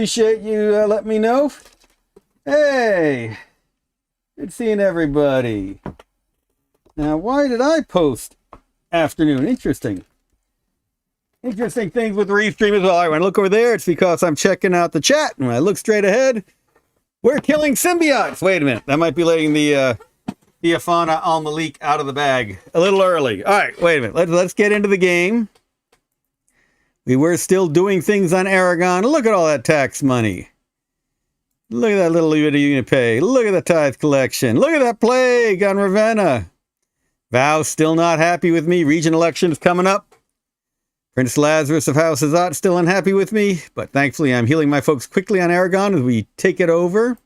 Appreciate you letting me know. Hey, good seeing everybody. Now, why did I post afternoon? Interesting things with Restream as well. All right, when I look over there, it's because I'm checking out the chat. And when I look straight ahead, we're killing symbiotes. Wait a minute, that might be letting the Afana al-Malik out of the bag a little early. All right, wait a minute. Let's get into the game. We were still doing things on Aragon. Look at all that tax money. Look at that little bit of unit pay. Look at the tithe collection. Look at that plague on Ravenna. Vow still not happy with me. Region elections coming up. Prince Lazarus of House Hazat still unhappy with me, but thankfully I'm healing my folks quickly on Aragon as we take it over.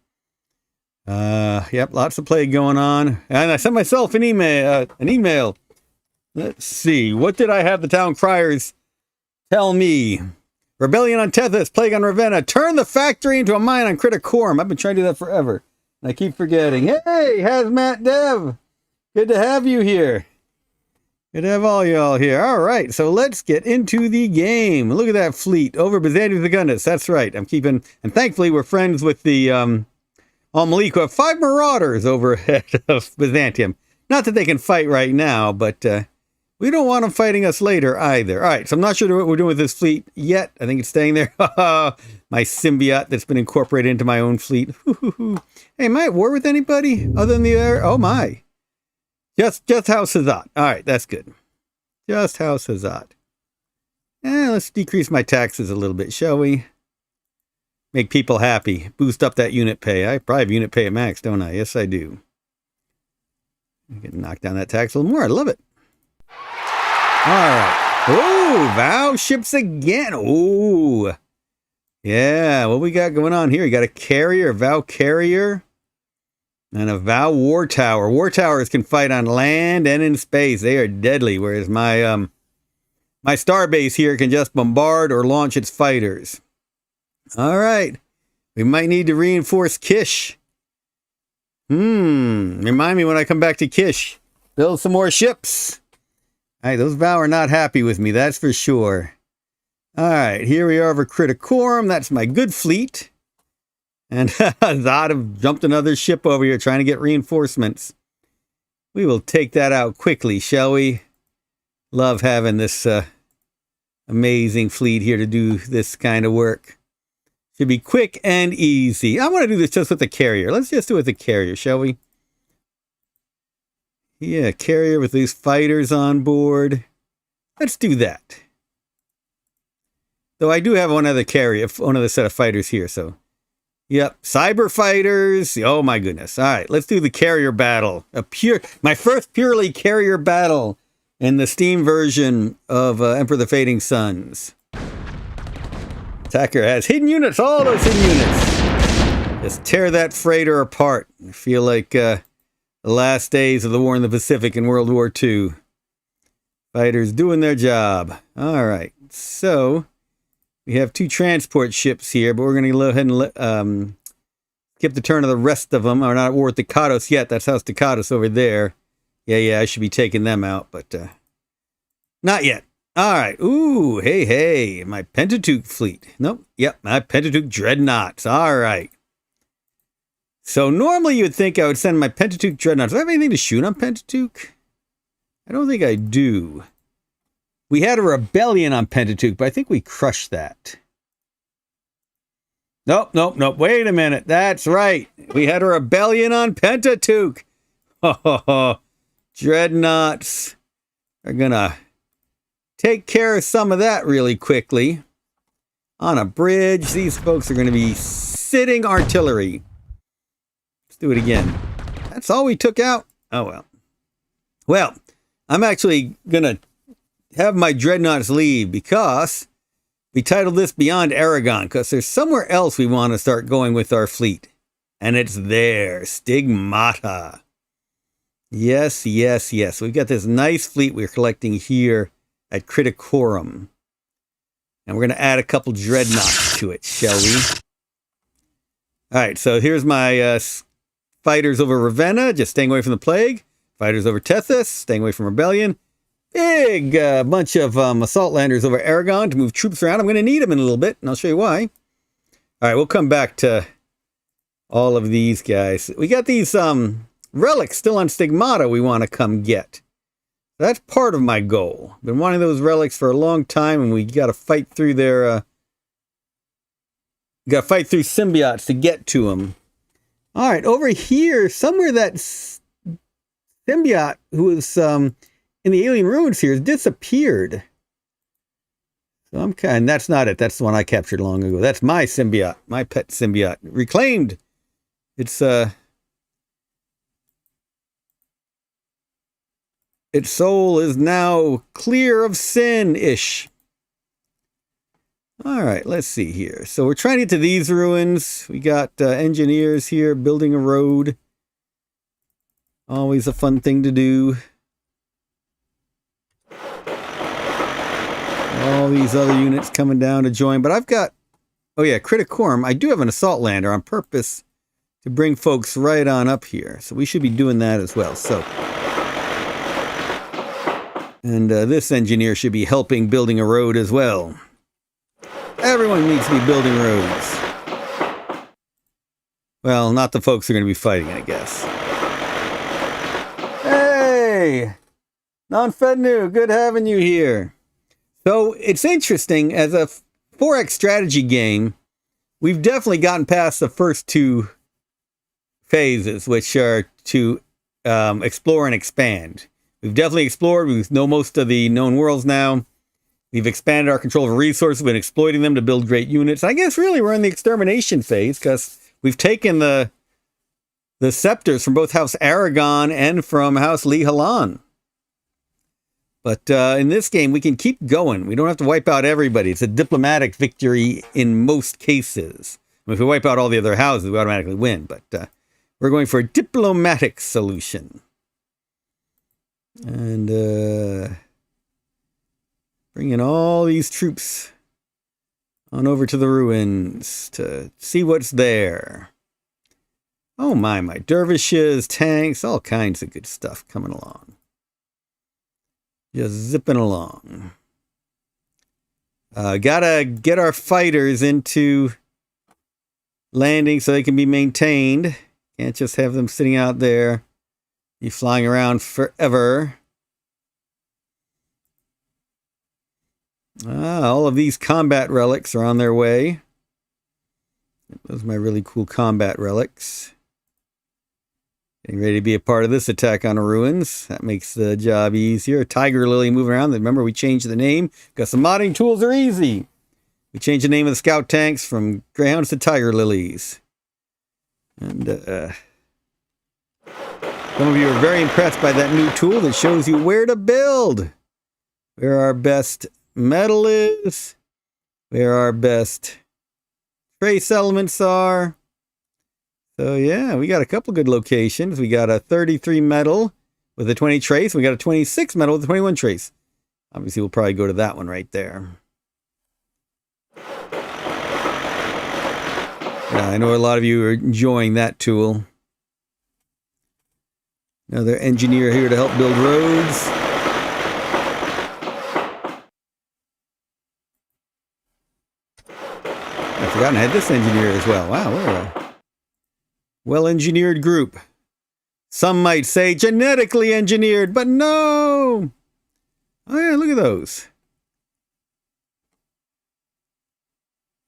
Yep, lots of plague going on. And I sent myself an email. Let's see. What did I have the town criers tell me? Rebellion on Tethys, plague on Ravenna. Turn the factory into a mine on Criticorum. I've been trying to do that forever. And I keep forgetting. Hey, Hazmat Dev. Good to have you here. Good to have all y'all here. All right, so let's get into the game. Look at that fleet over Byzantium Secundus. That's right. I'm keeping, and thankfully we're friends with the Al-Malik, who have 5 marauders overhead of Byzantium. Not that they can fight right now, but we don't want them fighting us later either. All right, so I'm not sure what we're doing with this fleet yet. I think it's staying there. My symbiot that's been incorporated into my own fleet. Hey, am I at war with anybody other than the air? Oh my. Just House Hazat. All right, that's good. Just House Hazat. Let's decrease my taxes a little bit, shall we? Make people happy. Boost up that unit pay. I probably have unit pay at max, don't I? Yes, I do. I can knock down that tax a little more. I love it. All right. Oh, Vow ships again. Oh, yeah. What we got going on here? You got a carrier, a Vow carrier. And a Vow War Tower. War Towers can fight on land and in space. They are deadly, whereas my my star base here can just bombard or launch its fighters. All right. We might need to reinforce Kish. Remind me when I come back to Kish. Build some more ships. All right, those Vow are not happy with me, that's for sure. All right, here we are over Criticorum. That's my good fleet. And Hazat have jumped another ship over here trying to get reinforcements. We will take that out quickly, shall we? Love having this amazing fleet here to do this kind of work. Should be quick and easy. I want to do this just with the carrier. Let's just do it with the carrier, shall we? Yeah, carrier with these fighters on board. Let's do that. Though I do have one other carrier, one other set of fighters here, so... Yep, cyber fighters. Oh my goodness. All right, let's do the carrier battle. My first purely carrier battle in the Steam version of Emperor of the Fading Suns. Attacker has hidden units, all those hidden units. Just tear that freighter apart. I feel like the last days of the war in the Pacific in World War II. Fighters doing their job. All right, so... we have 2 transport ships here, but we're going to go ahead and skip the turn of the rest of them. We're not at war with Ducados yet. That's House Ducados over there. Yeah, I should be taking them out, but not yet. All right. Ooh, hey, my Pentateuch fleet. Nope. Yep, my Pentateuch dreadnoughts. All right. So normally you would think I would send my Pentateuch dreadnoughts. Do I have anything to shoot on Pentateuch? I don't think I do. We had a rebellion on Pentateuch, but I think we crushed that. Nope. Wait a minute. That's right. We had a rebellion on Pentateuch. Dreadnoughts are going to take care of some of that really quickly. On a bridge, these folks are going to be sitting artillery. Let's do it again. That's all we took out? Oh, well. Well, I'm actually going to have my dreadnoughts leave because we titled this Beyond Aragon because there's somewhere else we want to start going with our fleet. And it's there. Stigmata. Yes. We've got this nice fleet we're collecting here at Criticorum. And we're going to add a couple dreadnoughts to it, shall we? All right, so here's my fighters over Ravenna, just staying away from the plague. Fighters over Tethys, staying away from rebellion. Big bunch of assault landers over Aragon to move troops around. I'm going to need them in a little bit, and I'll show you why. All right, we'll come back to all of these guys. We got these relics still on Stigmata we want to come get. That's part of my goal. Been wanting those relics for a long time, and we got to fight through their symbiotes to get to them. All right, over here, somewhere that symbiote who was in the alien ruins here has disappeared. So and that's not it. That's the one I captured long ago. That's my symbiote, my pet symbiote, reclaimed. Its soul is now clear of sin-ish. All right, let's see here. So we're trying to get to these ruins. We got engineers here building a road. Always a fun thing to do. All these other units coming down to join. But I've got, oh yeah, Criticorum. I do have an assault lander on purpose to bring folks right on up here. So we should be doing that as well. So, and this engineer should be helping building a road as well. Everyone needs to be building roads. Well, not the folks who are going to be fighting, I guess. Hey! Non-Fednu, good having you here. So, it's interesting, as a 4X strategy game, we've definitely gotten past the first two phases, which are to explore and expand. We've definitely explored. We know most of the known worlds now. We've expanded our control of resources. We've been exploiting them to build great units. I guess really we're in the extermination phase because we've taken the scepters from both House Aragon and from House Li Halan. But in this game, we can keep going. We don't have to wipe out everybody. It's a diplomatic victory in most cases. I mean, if we wipe out all the other houses, we automatically win. But we're going for a diplomatic solution. And bringing all these troops on over to the ruins to see what's there. Oh my dervishes, tanks, all kinds of good stuff coming along. Just zipping along. Gotta get our fighters into landing so they can be maintained. Can't just have them sitting out there, be flying around forever. All of these combat relics are on their way. Those are my really cool combat relics. Getting ready to be a part of this attack on the ruins. That makes the job easier. Tiger Lily moving around. Remember, we changed the name because the modding tools are easy. We changed the name of the scout tanks from Greyhounds to Tiger Lilies. And some of you are very impressed by that new tool that shows you where to build. Where our best metal is. Where our best trace elements are. So yeah, we got a couple good locations. We got a 33 metal with a 20 trace. We got a 26 metal with a 21 trace. Obviously, we'll probably go to that one right there. Yeah, I know a lot of you are enjoying that tool. Another engineer here to help build roads. I've forgotten I had this engineer as well. Wow, we're a well-engineered group. Some might say genetically engineered, but no! Oh yeah, look at those.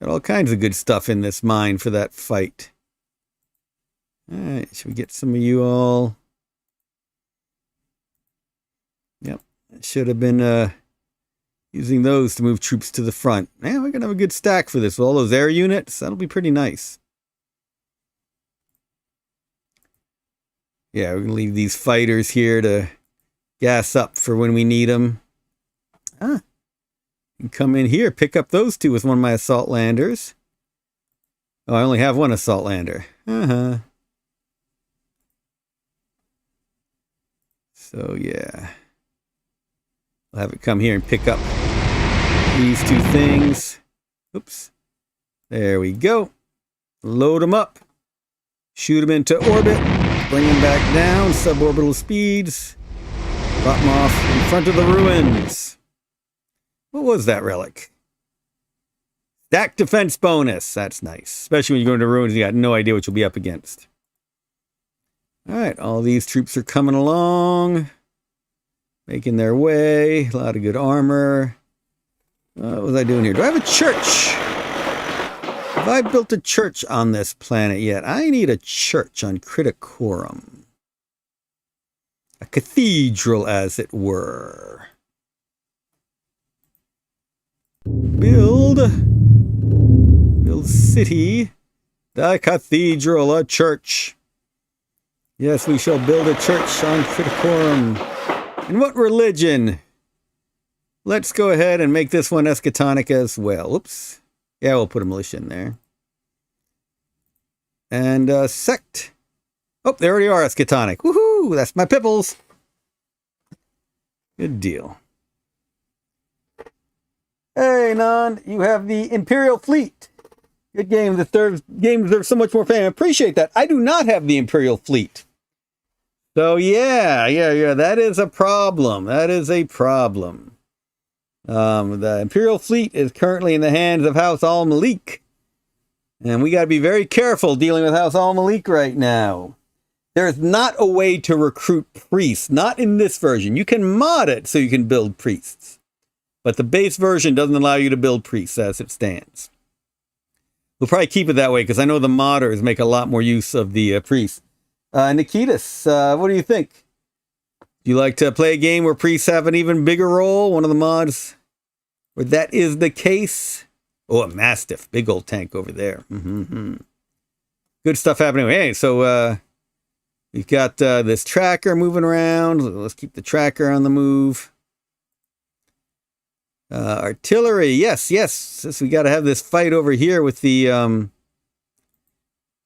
Got all kinds of good stuff in this mine for that fight. Alright, should we get some of you all? Yep, should have been using those to move troops to the front. Yeah, we're going to have a good stack for this. With all those air units, that'll be pretty nice. Yeah, we're going to leave these fighters here to gas up for when we need them. You can come in here, pick up those two with one of my assault landers. Oh, I only have one assault lander. So, yeah. I'll have it come here and pick up these two things. Oops. There we go. Load them up. Shoot them into orbit. Bring them back down. Suborbital speeds. Drop them off in front of the ruins. What was that relic? Stack defense bonus. That's nice. Especially when you go into ruins and you got no idea what you'll be up against. Alright, all these troops are coming along. Making their way. A lot of good armor. What was I doing here? Do I have a church? Have I built a church on this planet yet? I need a church on Criticorum. A cathedral, as it were. Build city, the cathedral, a church. Yes, we shall build a church on Criticorum. And what religion? Let's go ahead and make this one eschatonic as well. Oops. Yeah, we'll put a militia in there. And sect. Oh, they already are eschatonic. Woohoo! That's my pipples. Good deal. Hey, Nan, you have the Imperial Fleet. Good game. The game deserves so much more fame. I appreciate that. I do not have the Imperial Fleet. So, yeah, that is a problem. That is a problem. The Imperial Fleet is currently in the hands of House Al-Malik. And we got to be very careful dealing with House Al-Malik right now. There's not a way to recruit priests. Not in this version. You can mod it so you can build priests. But the base version doesn't allow you to build priests as it stands. We'll probably keep it that way because I know the modders make a lot more use of the priests. Nikitas, what do you think? Do you like to play a game where priests have an even bigger role? One of the mods where that is the case? Oh, a Mastiff. Big old tank over there. Good stuff happening. Hey, so we've got this tracker moving around. Let's keep the tracker on the move. Artillery. Yes. Since we got to have this fight over here with the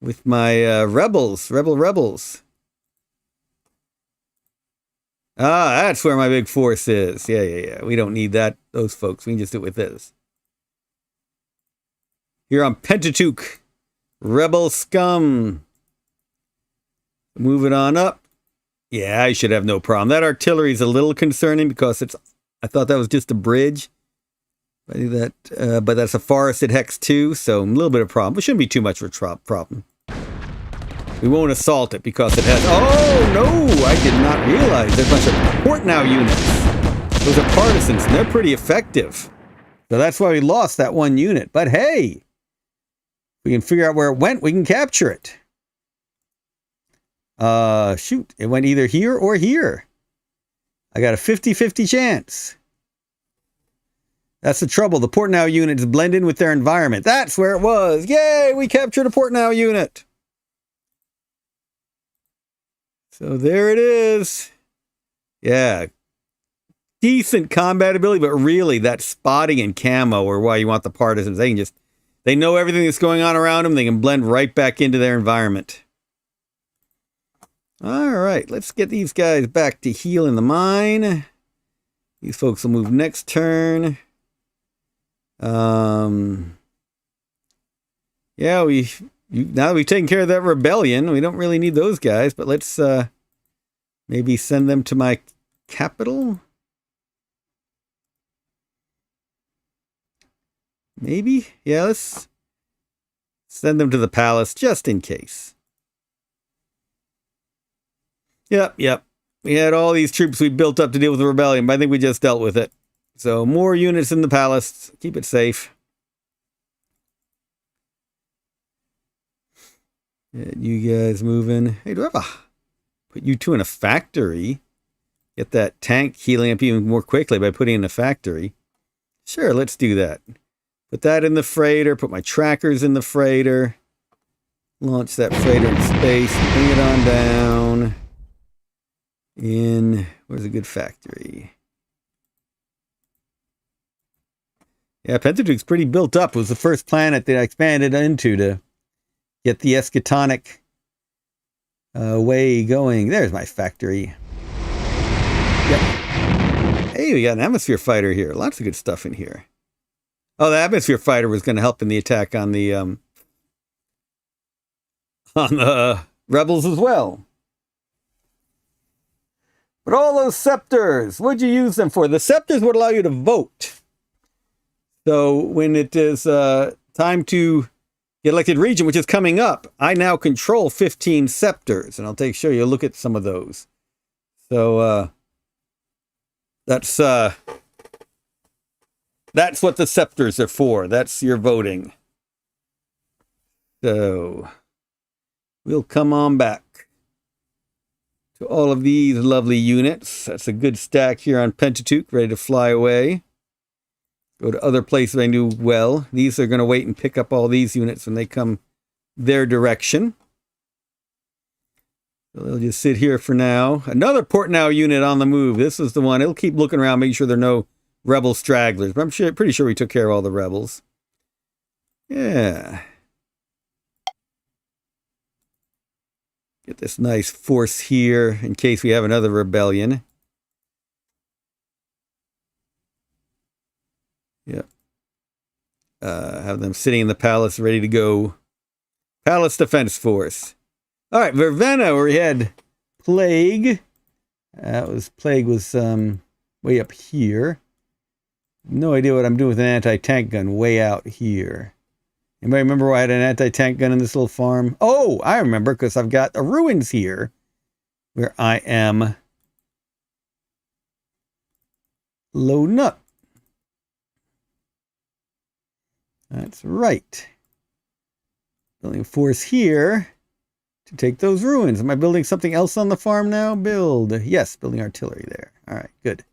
with my rebels. Rebels. Ah, that's where my big force is. Yeah. We don't need those folks. We can just do it with this. Here on Pentateuch. Rebel scum. Move it on up. Yeah, I should have no problem. That artillery is a little concerning because I thought that was just a bridge. But that's a forested hex too, so a little bit of problem. It shouldn't be too much of a problem. We won't assault it because it has... Oh, no! I did not realize there's a bunch of port now units. Those are partisans, and they're pretty effective. So that's why we lost that one unit. But hey, we can figure out where it went. We can capture it. Shoot. It went either here or here. I got a 50-50 chance. That's the trouble. The port now units blend in with their environment. That's where it was. Yay! We captured a port now unit. So there it is. Yeah. Decent combat ability, but really that spotting and camo are why you want the partisans. They know everything that's going on around them. They can blend right back into their environment. All right, let's get these guys back to heal in the mine. These folks will move next turn. Yeah, now that we've taken care of that rebellion, we don't really need those guys, but let's maybe send them to my capital. Maybe? Yeah, let's send them to the palace just in case. Yep. We had all these troops we built up to deal with the rebellion, but I think we just dealt with it. So more units in the palace. Keep it safe. Get you guys moving. Hey, do I have put you two in a factory? Get that tank healing up even more quickly by putting in a factory. Sure, let's do that. Put that in the freighter. Put my trackers in the freighter. Launch that freighter in space. Bring it on down. Where's a good factory? Yeah, Pentateuch's pretty built up. It was the first planet that I expanded into to get the eschatonic way going. There's my factory. Yep. Hey, we got an atmosphere fighter here. Lots of good stuff in here. Oh, the atmosphere fighter was going to help in the attack on the rebels as well. But all those scepters, what'd you use them for? The scepters would allow you to vote. So when it is time to get elected regent, which is coming up. I now control 15 scepters, and I'll show you a look at some of those. So that's what the scepters are for. That's your voting. So we'll come on back to all of these lovely units. That's a good stack here on Pentateuch, ready to fly away. Go to other places I knew well. These are going to wait and pick up all these units when they come their direction. So they'll just sit here for now. Another Portnow unit on the move. This is the one. It'll keep looking around, making sure there are no rebel stragglers. But I'm pretty sure we took care of all the rebels. Yeah. Get this nice force here in case we have another rebellion. Yep. Have them sitting in the palace ready to go. Palace Defense Force. All right, Vervena, where we had Plague. Plague was way up here. No idea what I'm doing with an anti-tank gun way out here. Anybody remember why I had an anti-tank gun in this little farm? Oh, I remember, because I've got the ruins here where I am loading up. That's right. Building a force here to take those ruins. Am I building something else on the farm now? Build. Yes, building artillery there. All right, good.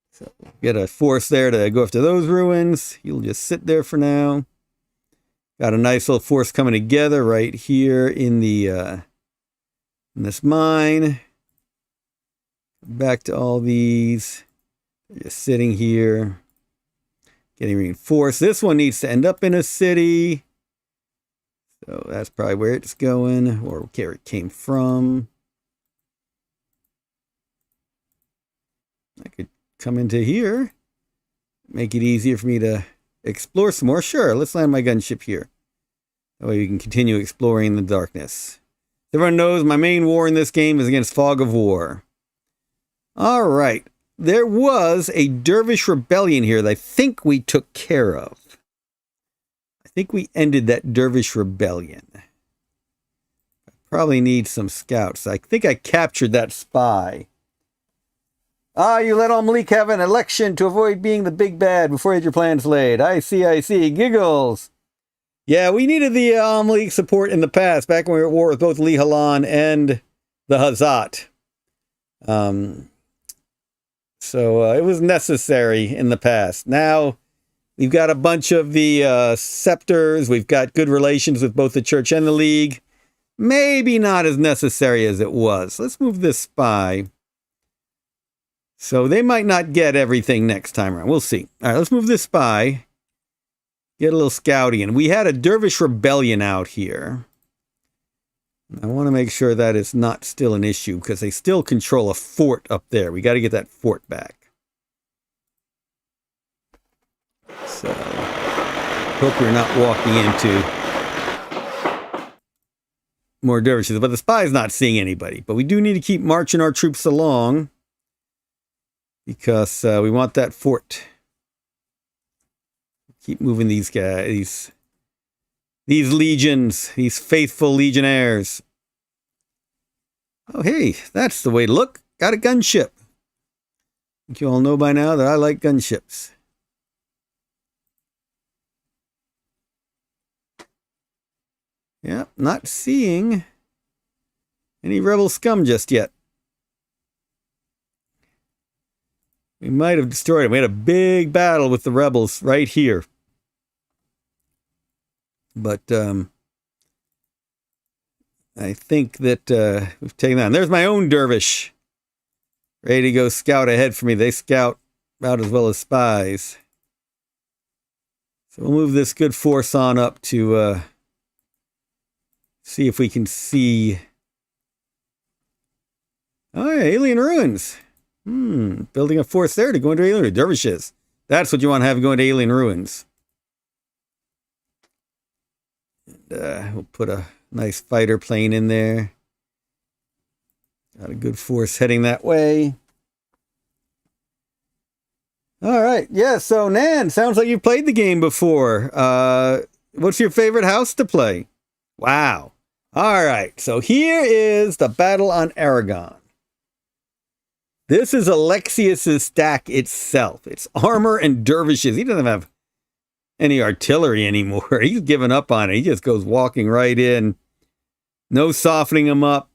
So get a force there to go after those ruins. You'll just sit there for now. Got a nice little force coming together right here in the in this mine. Back to all these. They're just sitting here. Getting reinforced. This one needs to end up in a city. So that's probably where it's going, or where it came from. I could come into here. Make it easier for me to explore some more. Sure, let's land my gunship here. That way we can continue exploring the darkness. Everyone knows my main war in this game is against Fog of War. All right. There was a dervish rebellion here that I think we took care of. I think we ended that dervish rebellion. I probably need some scouts. I think I captured that spy. Ah, you let Al-Malik have an election to avoid being the big bad before you had your plans laid. I see. Giggles. Yeah, we needed the Al-Malik support in the past, back when we were at war with both Li Halan and the Hazat. So it was necessary in the past. Now we've got a bunch of the scepters. We've got good relations with both the church and the league. Maybe not as necessary as it was. Let's move this spy. So they might not get everything next time around. We'll see. All right, let's move this spy. Get a little scouting. And we had a dervish rebellion out here. I want to make sure that it's not still an issue, because they still control a fort up there. We got to get that fort back. So, hope we're not walking into more dervishes. But the spy's not seeing anybody. But we do need to keep marching our troops along, because we want that fort. Keep moving these guys. These legions, these faithful legionnaires. Oh, hey, that's the way to look. Got a gunship. I think you all know by now that I like gunships. Yeah, not seeing any rebel scum just yet. We might have destroyed them. We had a big battle with the rebels right here. But I think that we've taken that. And there's my own dervish. Ready to go scout ahead for me. They scout about as well as spies. So we'll move this good force on up to see if we can see. Oh, yeah, alien ruins. Building a force there to go into alien ruins. Dervishes. That's what you want to have going to alien ruins. And we'll put a nice fighter plane in there. Got a good force heading that way. All right. Yeah, so Nan, sounds like you've played the game before. What's your favorite house to play? Wow. All right. So here is the battle on Aragon. This is Alexius's stack itself. It's armor and dervishes. He doesn't have any artillery anymore. He's given up on it. He just goes walking right in. No softening him up.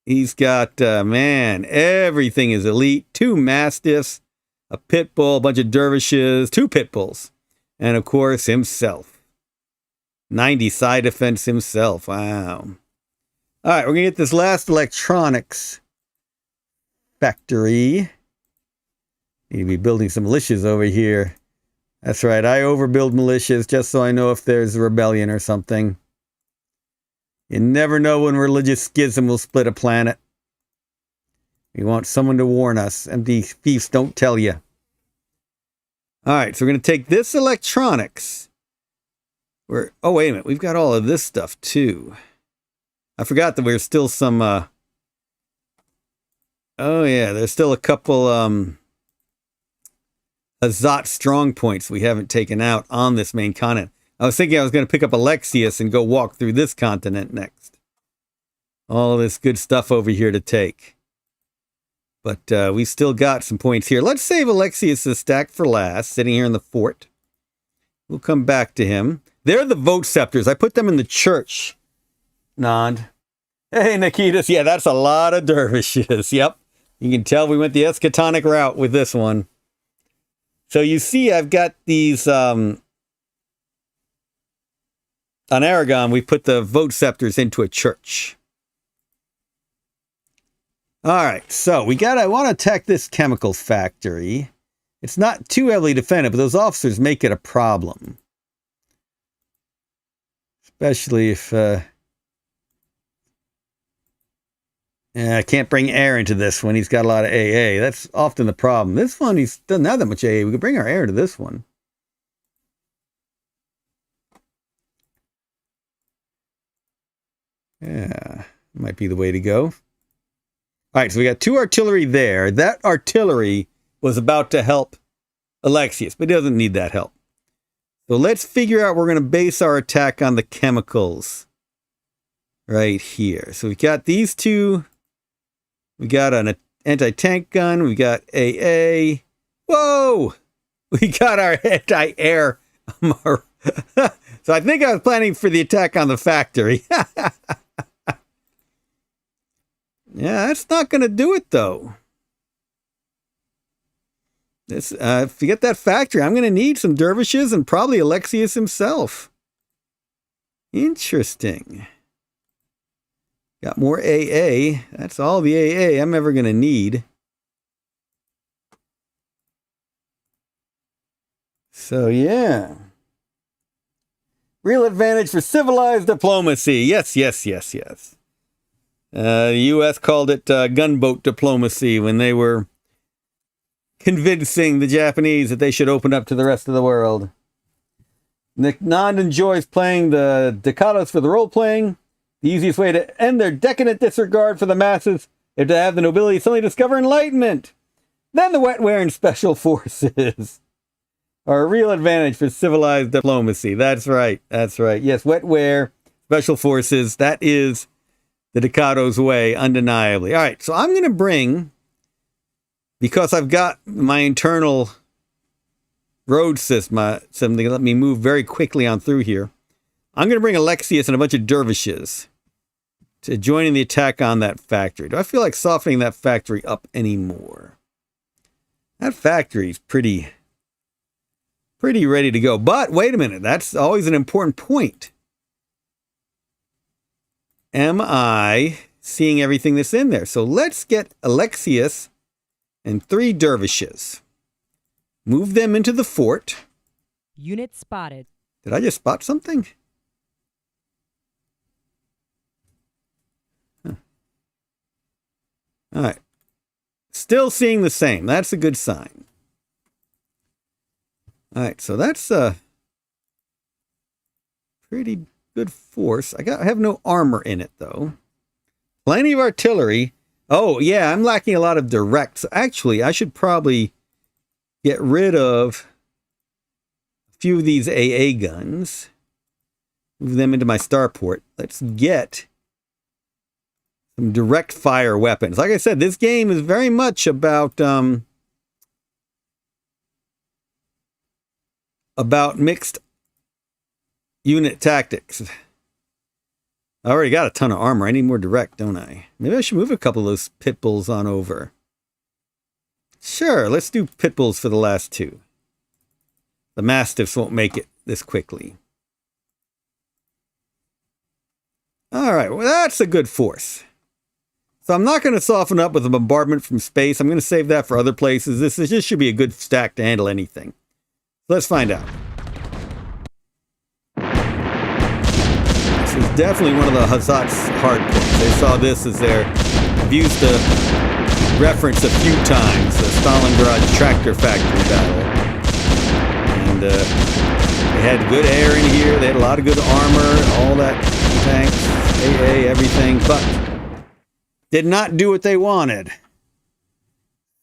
He's got, man, everything is elite. 2 mastiffs, a pit bull, a bunch of dervishes, 2 pit bulls, and of course himself. 90 side defense himself. Wow. All right, we're going to get this last electronics factory. Need to be building some militias over here. That's right, I overbuild militias just so I know if there's a rebellion or something. You never know when religious schism will split a planet. We want someone to warn us. Empty fiefs don't tell you. All right, so we're going to take this electronics. Oh, wait a minute. We've got all of this stuff, too. I forgot that there's still some... oh, yeah, there's still a couple Hazat strong points we haven't taken out on this main continent. I was thinking I was going to pick up Alexius and go walk through this continent next. All this good stuff over here to take. But we still got some points here. Let's save Alexius' stack for last, sitting here in the fort. We'll come back to him. They're the vote scepters. I put them in the church. Nod. Hey, Nikitas. Yeah, that's a lot of dervishes. Yep. You can tell we went the eschatonic route with this one. So you see I've got these... on Aragon, we put the vote scepters into a church. All right, so I want to attack this chemical factory. It's not too heavily defended, but those officers make it a problem. Especially if... I can't bring air into this one. He's got a lot of AA. That's often the problem. This one, he doesn't have that much AA. We could bring our air to this one. Yeah, might be the way to go. All right, so we got 2 artillery there. That artillery was about to help Alexius, but he doesn't need that help. So let's figure out we're going to base our attack on the chemicals right here. So we got these 2. We got an anti-tank gun. We got AA. Whoa! We got our anti-air. So I think I was planning for the attack on the factory. Yeah, that's not going to do it, though. This, if you get that factory, I'm going to need some dervishes and probably Alexius himself. Interesting. Got more AA. That's all the AA I'm ever going to need. So, yeah. Real advantage for civilized diplomacy. Yes, yes, yes, yes. The U.S. called it gunboat diplomacy when they were convincing the Japanese that they should open up to the rest of the world. Nand enjoys playing the Ducados for the role-playing. The easiest way to end their decadent disregard for the masses is to have the nobility suddenly discover enlightenment. Then the wetware and special forces are a real advantage for civilized diplomacy. That's right. That's right. Yes, wetware, special forces, that is the Ducados way, undeniably. All right, so I'm going to bring, because I've got my internal road system, something to let me move very quickly on through here. I'm going to bring Alexius and a bunch of dervishes to join in the attack on that factory. Do I feel like softening that factory up anymore? That factory's pretty ready to go. But wait a minute, that's always an important point. Am I seeing everything that's in there? So let's get Alexius and 3 dervishes. Move them into the fort. Unit spotted. Did I just spot something? Huh. All right. Still seeing the same. That's a good sign. All right, so that's a pretty good force. I have no armor in it, though. Plenty of artillery. Oh, yeah, I'm lacking a lot of direct. So actually, I should probably get rid of a few of these AA guns. Move them into my starport. Let's get some direct fire weapons. Like I said, this game is very much about mixed unit tactics. I already got a ton of armor. I need more direct, don't I? Maybe I should move a couple of those pit bulls on over. Sure, let's do pit bulls for the last two. The mastiffs won't make it this quickly. All right, well, that's a good force. So I'm not going to soften up with a bombardment from space. I'm going to save that for other places. This should be a good stack to handle anything. Let's find out. This is definitely one of the Hazat's hard points. They saw this as their... I've used the reference a few times, the Stalingrad tractor factory battle. And they had good air in here. They had a lot of good armor, all that tanks, AA, everything, but did not do what they wanted.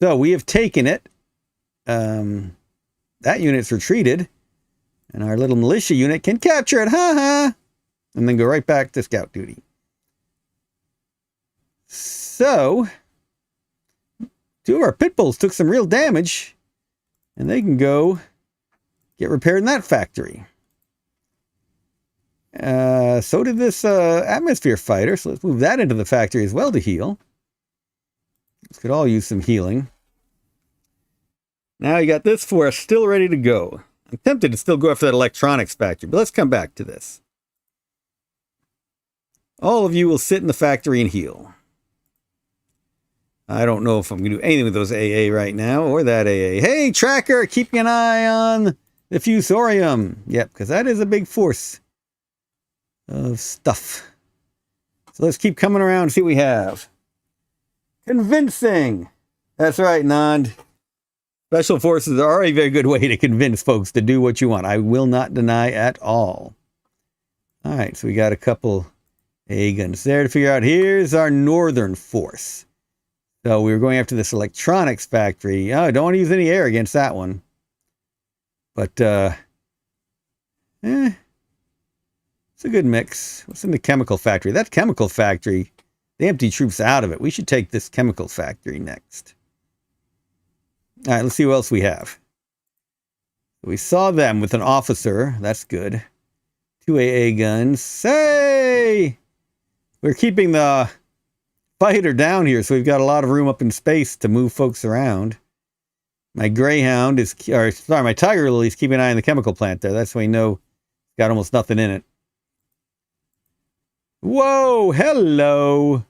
So we have taken it. That unit's retreated, and our little militia unit can capture it, and then go right back to scout duty. So, two of our pit bulls took some real damage, and they can go get repaired in that factory. So did this atmosphere fighter, so let's move that into the factory as well to heal. This could all use some healing. Now you got this force still ready to go. I'm tempted to still go after that electronics factory, but let's come back to this. All of you will sit in the factory and heal. I don't know if I'm going to do anything with those AA right now, or that AA. Hey, tracker, keeping an eye on the fusorium. Yep, because that is a big force of stuff. So let's keep coming around and see what we have. Convincing. That's right, Nand. Special forces are a very good way to convince folks to do what you want. I will not deny at all. All right, so we got a couple AA guns there to figure out. Here's our northern force. So we were going after this electronics factory. Oh, I don't want to use any air against that one. But, it's a good mix. What's in the chemical factory? That chemical factory, they empty troops out of it. We should take this chemical factory next. All right, let's see what else we have. We saw them with an officer. That's good. 2 AA guns. Hey! We're keeping the fighter down here, so we've got a lot of room up in space to move folks around. My Greyhound is... my Tiger Lily is keeping an eye on the chemical plant there. That's why we know it's got almost nothing in it. Whoa! Hello!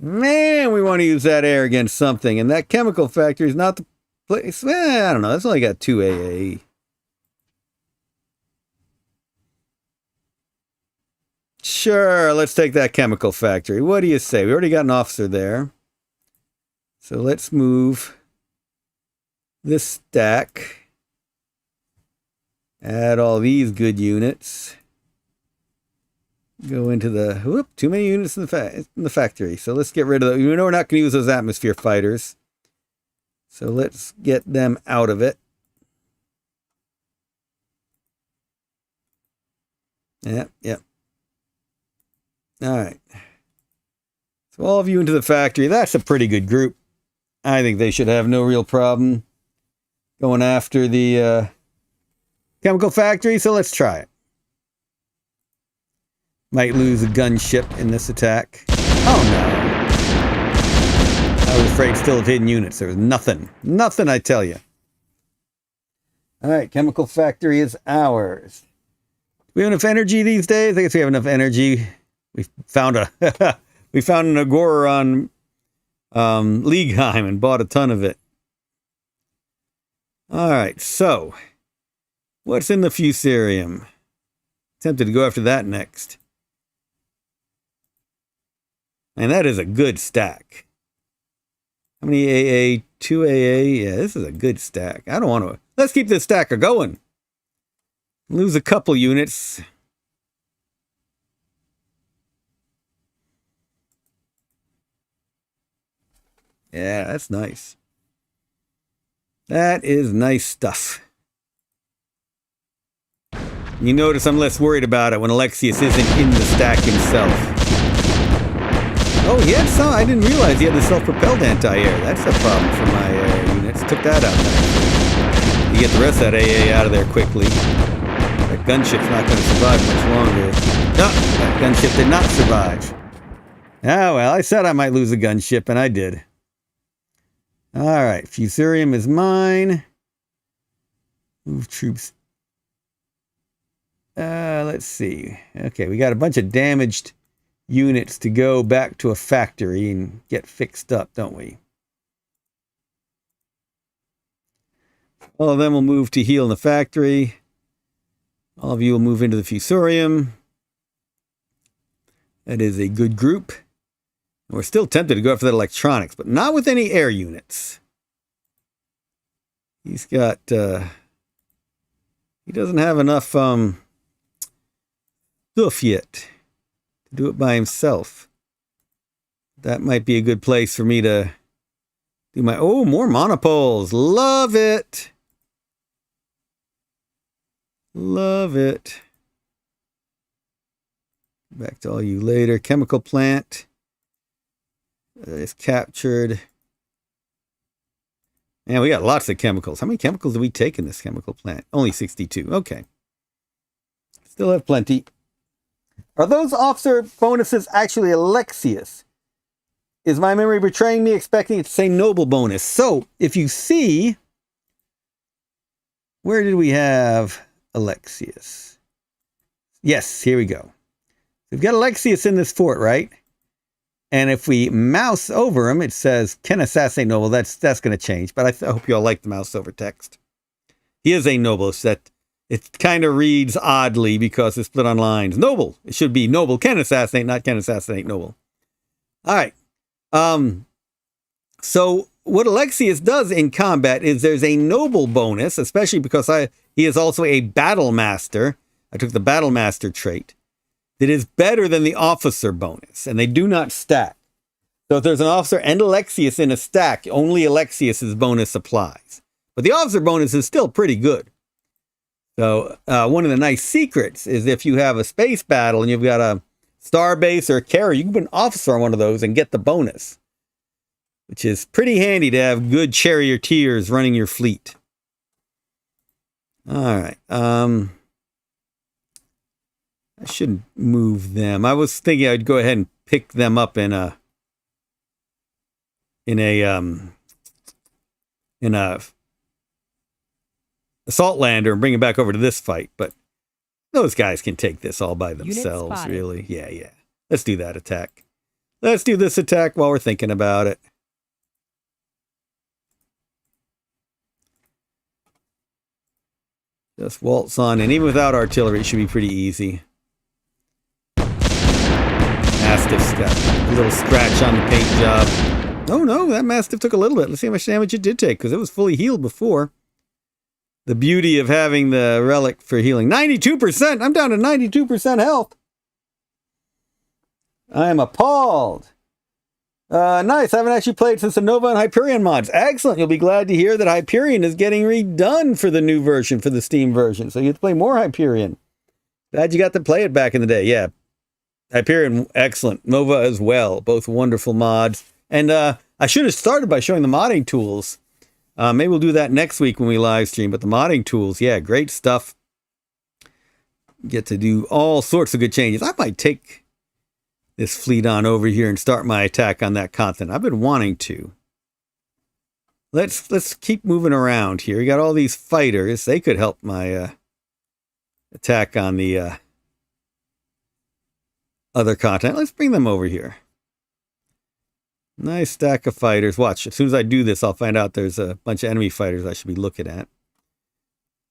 Man, we want to use that air against something, and that chemical factory is not the place. I don't know. That's only got 2 AA. Sure, let's take that chemical factory. What do you say? We already got an officer there. So let's move this stack. Add all these good units. Go into the... Whoop, too many units in the factory. So let's get rid of those. We know we're not going to use those atmosphere fighters. So let's get them out of it. Yep. All right. So all of you into the factory. That's a pretty good group. I think they should have no real problem going after the chemical factory. So let's try it. Might lose a gunship in this attack. Oh no. I was afraid still of hidden units. There was nothing. Nothing, I tell you. Alright, chemical factory is ours. Do we have enough energy these days? I guess we have enough energy. We found an Agora on Liegheim and bought a ton of it. Alright, so what's in the fusarium? Tempted to go after that next. And that is a good stack. How many AA? 2 AA? Yeah, this is a good stack. I don't want to... Let's keep this stacker going. Lose a couple units. Yeah, that's nice. That is nice stuff. You notice I'm less worried about it when Alexius isn't in the stack himself. Oh, he had some. I didn't realize he had the self-propelled anti-air. That's a problem for my units. Took that out. You get the rest of that AA out of there quickly. That gunship's not going to survive much longer. No, that gunship did not survive. Ah, well, I said I might lose a gunship, and I did. All right, Fusurium is mine. Move troops. Let's see. Okay, we got a bunch of damaged units to go back to a factory and get fixed up, don't we? All of them will move to heal in the factory. All of you will move into the Fusurium. That is a good group. We're still tempted to go after that electronics, but not with any air units. He's got, he doesn't have enough stuff yet to do it by himself. That might be a good place for me to do my, oh, more monopoles. Love it. Love it. Back to all you later. Chemical plant. Is captured. And we got lots of chemicals. How many chemicals do we take in this chemical plant? Only 62. Okay. Still have plenty. Are those officer bonuses actually Alexius? Is my memory betraying me, expecting it to say noble bonus? So, if you see, where did we have Alexius? Yes, here we go. We've got Alexius in this fort, right? And if we mouse over him, it says, can assassinate noble. That's going to change. But I hope you all like the mouse over text. He is a noble. So that it kind of reads oddly because it's split on lines. Noble. It should be noble can assassinate, not can assassinate noble. All right. So what Alexius does in combat is there's a noble bonus, especially because he is also a battle master. I took the battle master trait. That is better than the officer bonus, and they do not stack. So if there's an officer and Alexius in a stack, only Alexius's bonus applies. But the officer bonus is still pretty good. So one of the nice secrets is if you have a space battle and you've got a star base or a carrier, you can put an officer on one of those and get the bonus, which is pretty handy to have good charioteers running your fleet. All right. I shouldn't move them. I was thinking I'd go ahead and pick them up in a assault lander and bring it back over to this fight. But those guys can take this all by themselves, really. Yeah. Let's do that attack. Let's do this attack while we're thinking about it. Just waltz on, and even without artillery, it should be pretty easy. Mastiff's got a little scratch on the paint job. Oh no, that Mastiff took a little bit. Let's see how much damage it did take, because it was fully healed before. The beauty of having the relic for healing. 92%! I'm down to 92% health! I am appalled! Nice, I haven't actually played since the Nova and Hyperion mods. Excellent, you'll be glad to hear that Hyperion is getting redone for the new version, for the Steam version. So you get to play more Hyperion. Glad you got to play it back in the day, yeah. Hyperion, excellent. Nova as well. Both wonderful mods. And I should have started by showing the modding tools. Maybe we'll do that next week when we live stream. But the modding tools, yeah, great stuff. Get to do all sorts of good changes. I might take this fleet on over here and start my attack on that continent. I've been wanting to. Let's keep moving around here. We got all these fighters. They could help my attack on the other continent. Let's bring them over here. Nice stack of fighters. Watch, as soon as I do this, I'll find out there's a bunch of enemy fighters I should be looking at.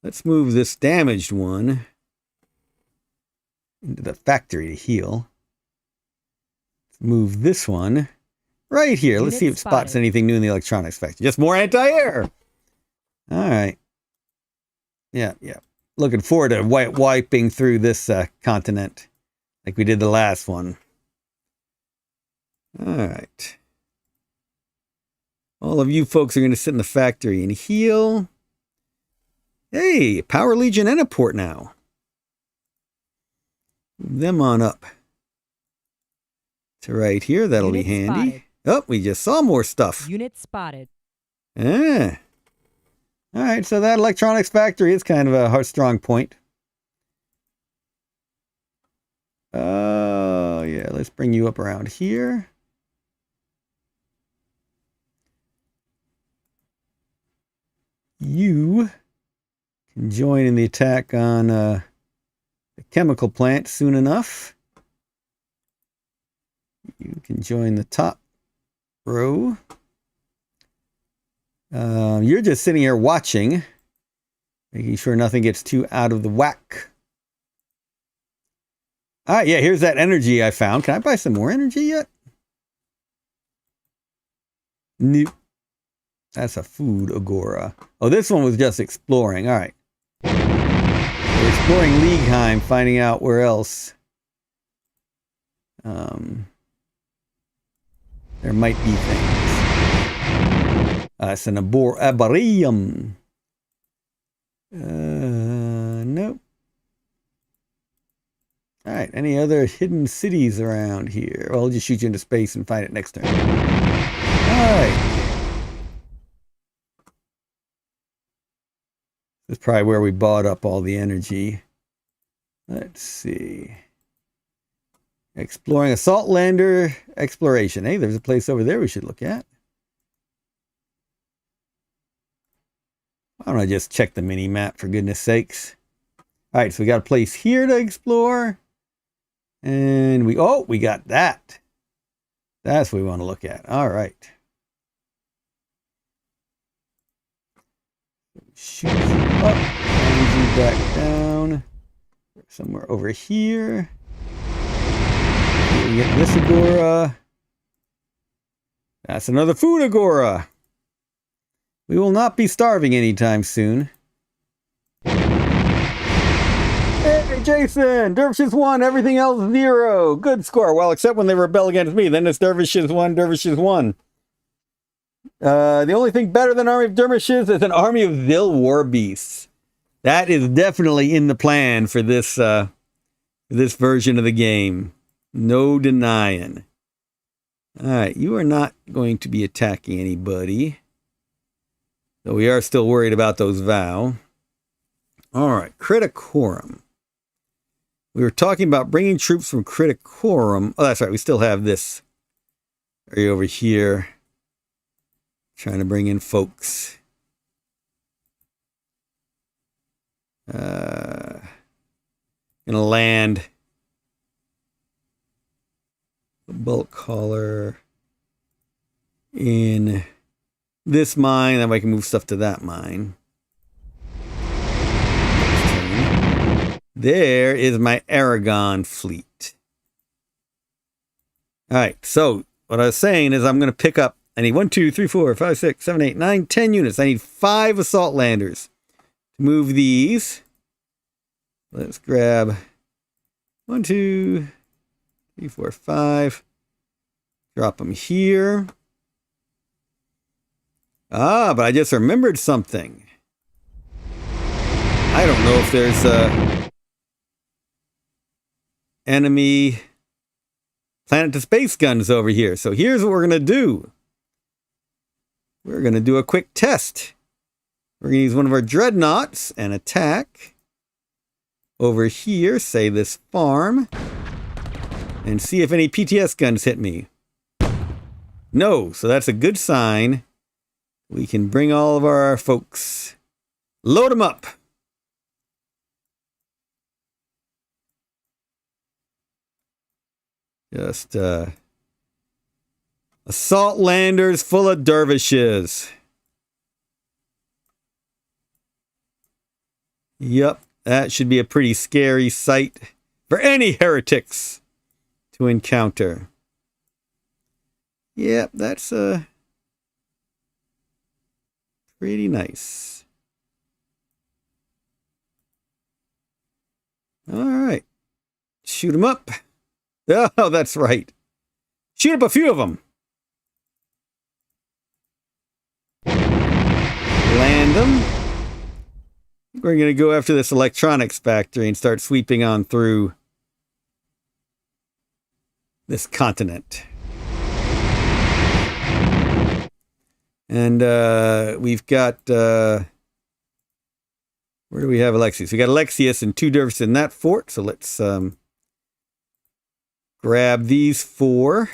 Let's move this damaged one into the factory to heal. Let's move this one right here. Let's see if it spots anything new in the electronics factory. Just more anti-air. All right. Yeah. Looking forward to wiping through this continent like we did the last one. All right. All of you folks are going to sit in the factory and heal. Hey, Power Legion and a port now. Move them on up to right here. That'll be Unit handy. spotted. Oh, we just saw more stuff. Unit spotted. Yeah. All right, so that electronics factory is kind of a strong point. Oh, yeah, let's bring you up around here. You can join in the attack on the chemical plant soon enough. You can join the top row. You're just sitting here watching, making sure nothing gets too out of the whack. All right, yeah, here's that energy I found. Can I buy some more energy yet? Nope. That's a food agora. Oh, this one was just exploring. All right. We're exploring Liegheim, finding out where else there might be things. It's an arborium. Nope. All right. Any other hidden cities around here? Well, I'll just shoot you into space and find it next turn. All right. This is probably where we bought up all the energy. Let's see. Exploring Assault Lander exploration. Hey, there's a place over there we should look at. Why don't I just check the mini map for goodness sakes? All right, so we got a place here to explore. And we got that. That's what we want to look at. All right. Shoot you up, and you back down. Somewhere over here. We get this agora. That's another food agora. We will not be starving anytime soon. Hey, Jason! Dervishes won, everything else 0. Good score. Well, except when they rebel against me. Then it's Dervishes won, Dervishes won. The only thing better than Army of Dervishes is an army of Zil war beasts. That is definitely in the plan for this version of the game. No denying. All right, you are not going to be attacking anybody. Though we are still worried about those vow. All right, Criticorum. We were talking about bringing troops from Criticorum. Oh, that's right, we still have this area over here. Trying to bring in folks. Gonna land a bulk hauler in this mine. That way I can move stuff to that mine. There is my Aragon fleet. All right, so what I was saying is I'm going to pick up, I need 1, 2, 3, 4, 5, 6, 7, 8, 9, 10 units. I need 5 assault landers to move these. Let's grab 1, 2, 3, 4, 5. Drop them here. Ah, but I just remembered something. I don't know if there's enemy planet-to-space guns over here. So here's what we're going to do. We're going to do a quick test. We're going to use one of our dreadnoughts and attack over here, say this farm, and see if any PTS guns hit me. No, so that's a good sign. We can bring all of our folks. Load them up. Just assault landers full of dervishes. Yep, that should be a pretty scary sight for any heretics to encounter. Yep, that's pretty nice. All right. Shoot them up. Oh, that's right. Shoot up a few of them. We're going to go after this electronics factory and start sweeping on through this continent. And we've got... where do we have Alexius? We got Alexius and 2 dervishes in that fort. So let's grab these 4.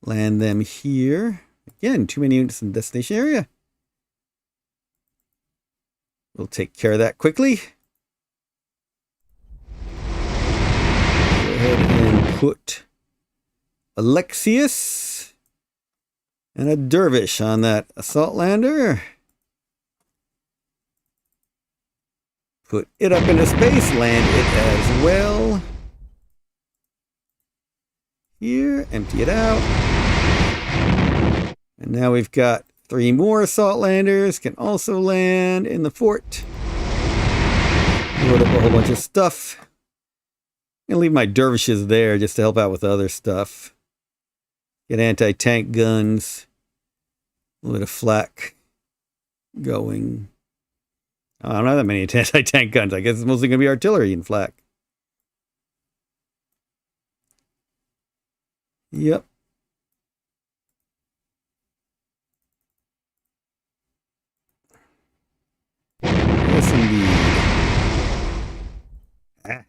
Land them here. Again, too many units in the destination area. We'll take care of that quickly. Go ahead and put Alexius and a dervish on that assault lander. Put it up into space, land it as well. Here, empty it out. And now we've got 3 more assault landers, can also land in the fort. Load up a whole bunch of stuff. I'm going to leave my dervishes there just to help out with the other stuff. Get anti-tank guns. A little bit of flak going. Oh, I don't have that many anti-tank guns. I guess it's mostly going to be artillery and flak. Yep. Yes, indeed. Ah.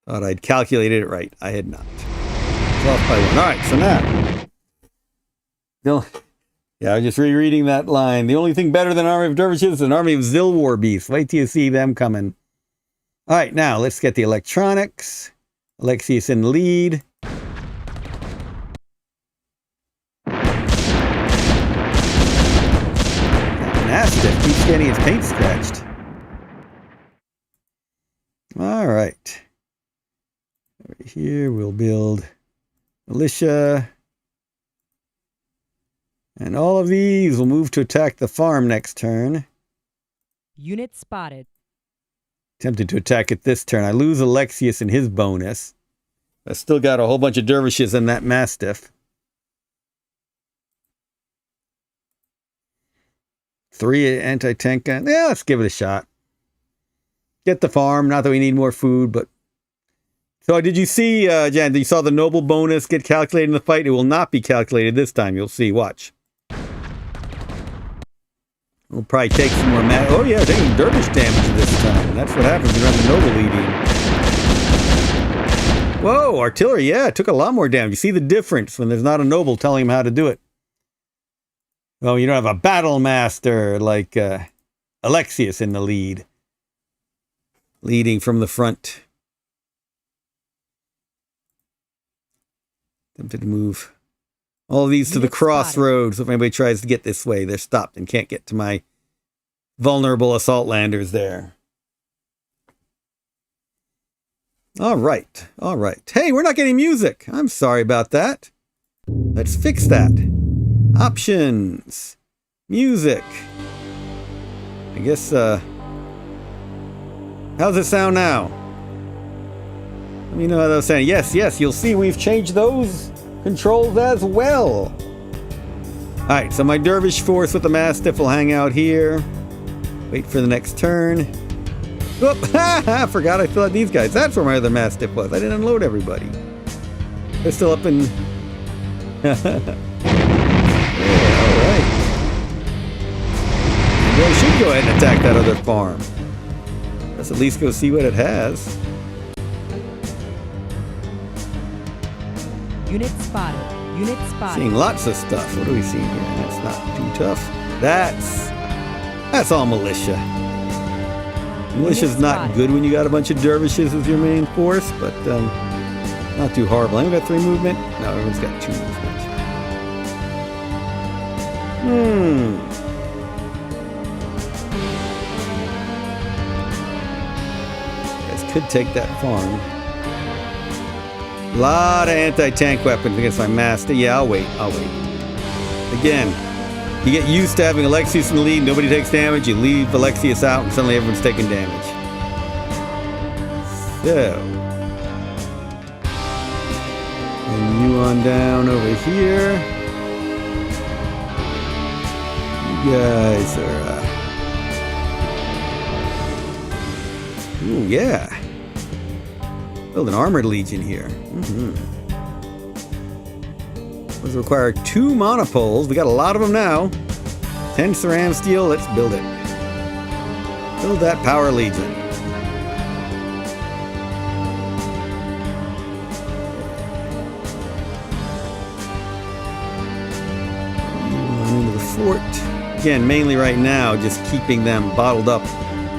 Thought I'd calculated it right. I had not. It's off by 1. All right, so now. Yeah, I was just rereading that line. The only thing better than an army of dervishes is an army of Zilwar beasts. Wait till you see them coming. All right, now let's get the electronics. Alexius in the lead. Mastiff keeps getting his paint scratched. All right. Over here we'll build militia. And all of these will move to attack the farm next turn. Unit spotted. Tempted to attack it this turn. I lose Alexius and his bonus. I still got a whole bunch of dervishes in that Mastiff. 3 anti-tank guns. Yeah, let's give it a shot. Get the farm. Not that we need more food, but... So did you see, Jan, you saw the noble bonus get calculated in the fight? It will not be calculated this time. You'll see. Watch. We'll probably take some more oh yeah, taking dervish damage this time. That's what happens when you run the noble leading. Whoa, artillery, yeah, it took a lot more damage. You see the difference when there's not a noble telling him how to do it. Oh, you don't have a battle master like Alexius in the lead. Leading from the front. Tempted to move all of these to the crossroads. So if anybody tries to get this way, they're stopped and can't get to my vulnerable assault landers there. All right. All right. Hey, we're not getting music. I'm sorry about that. Let's fix that. Options. Music. I guess, how's it sound now? Let me know how those sound. Yes, yes, you'll see we've changed those controls as well. All right, so my dervish force with the Mastiff will hang out here. Wait for the next turn. Whoop! I forgot I still had these guys. That's where my other Mastiff was. I didn't unload everybody. They're still up in... Yeah, all right. Maybe I should go ahead and attack that other farm. Let's at least go see what it has. Unit spotted. Unit spotted. Seeing lots of stuff. What are we seeing here? That's not too tough. That's all militia. Militia's not good when you got a bunch of dervishes as your main force, but not too horrible. Anyone got 3 movement? No, everyone's got 2 movement. You guys could take that farm. A lot of anti-tank weapons against my master. Yeah, I'll wait. Again, you get used to having Alexius in the lead, nobody takes damage, you leave Alexius out, and suddenly everyone's taking damage. So. And you on down over here. guys are... Ooh, yeah. Build an armored legion here. Those require 2 monopoles. We got a lot of them now. 10 ceram steel. Let's build it. Build that power legion. Into the fort. Again, mainly right now, just keeping them bottled up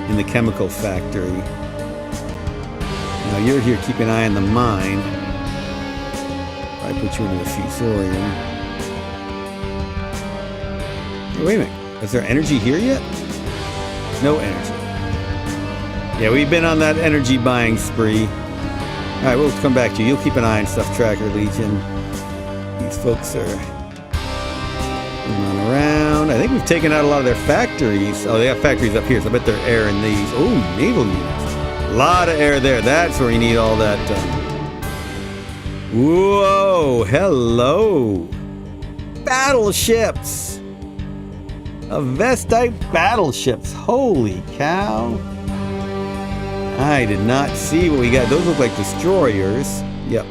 in the chemical factory. Now you're here keeping an eye on the mine. I put you into the fusorium. Hey, wait a minute. Is there energy here yet? No energy. Yeah, we've been on that energy buying spree. Alright, we'll come back to you. You'll keep an eye on Stuff Tracker Legion. These folks are running around. I think we've taken out a lot of their factories. Oh, they have factories up here, so I bet they're air in these. Oh, naval units. A lot of air there. That's where you need all that. Whoa, hello. Battleships. Avestite battleships. Holy cow. I did not see what we got. Those look like destroyers. Yep.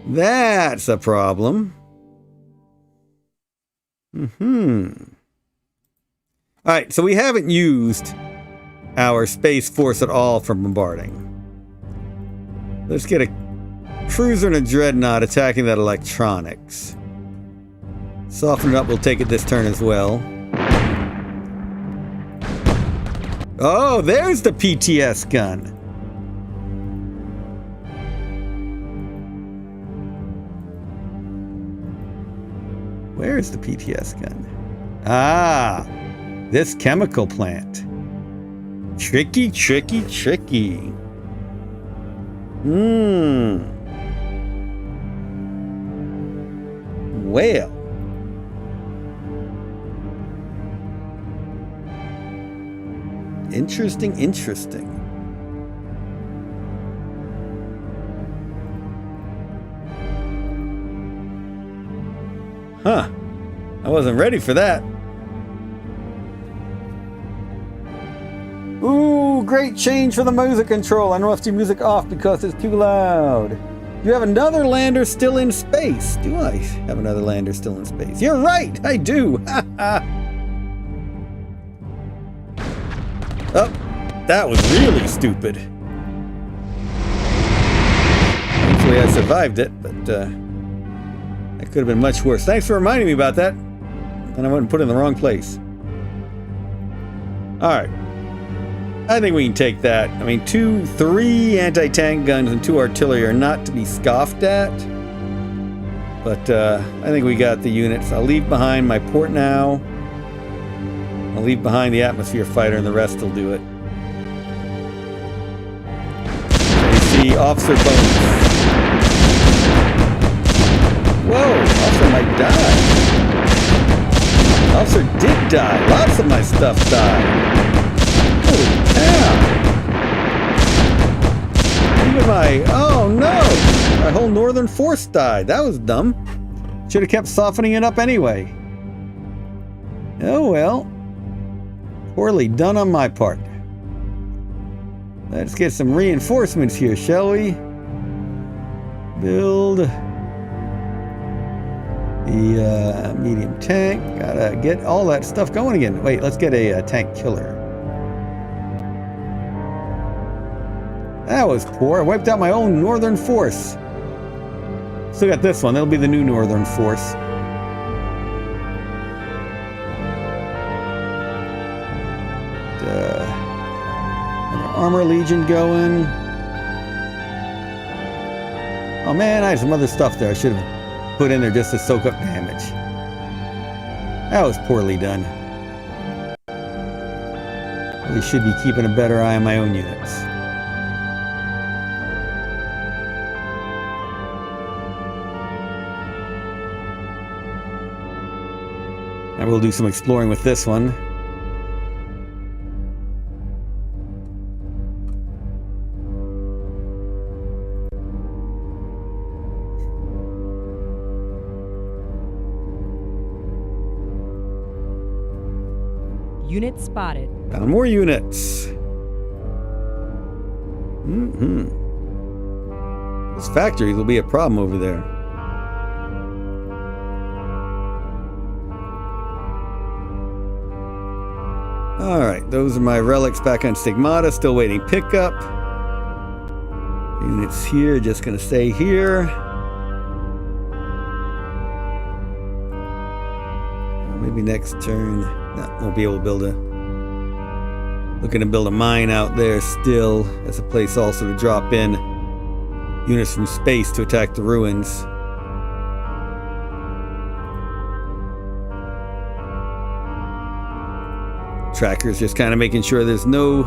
That's a problem. Alright, so we haven't used our Space Force at all for bombarding. Let's get a cruiser and a dreadnought attacking that electronics. Soften it up, we'll take it this turn as well. Oh, there's the PTS gun. Where is the PTS gun? Ah, this chemical plant. Tricky, tricky, tricky. Well. Interesting, interesting. Huh. I wasn't ready for that. Ooh, great change for the music control. I don't have to music off because it's too loud. You have another lander still in space. Do I have another lander still in space? You're right, I do. Oh, that was really stupid. Thankfully I survived it, but that could have been much worse. Thanks for reminding me about that. And I wouldn't put it in the wrong place. Alright. I think we can take that. I mean, 3 anti-tank guns and 2 artillery are not to be scoffed at. But I think we got the units. I'll leave behind my port now. I'll leave behind the atmosphere fighter and the rest will do it. You see officer bonus. Whoa, officer might die. Officer did die. Lots of my stuff died. Holy cow. Even my, oh no, my whole northern force died. That was dumb. Should have kept softening it up anyway. Oh well. Poorly done on my part. Let's get some reinforcements here, shall we? Build the medium tank. Gotta get all that stuff going again. Wait, let's get a tank killer. That was poor. I wiped out my own northern force. Still got this one. That'll be the new northern force. Armor Legion going. Oh man, I had some other stuff there I should have put in there just to soak up damage. That was poorly done. Really should be keeping a better eye on my own units. I will do some exploring with this one. Unit spotted. Found more units. Those factories will be a problem over there. Alright, those are my relics back on Stigmata. Still waiting pickup. Units here, just gonna stay here. Maybe next turn. No, won't be able to build a... Looking to build a mine out there still. As a place also to drop in units from space to attack the ruins. Tracker's just kind of making sure there's no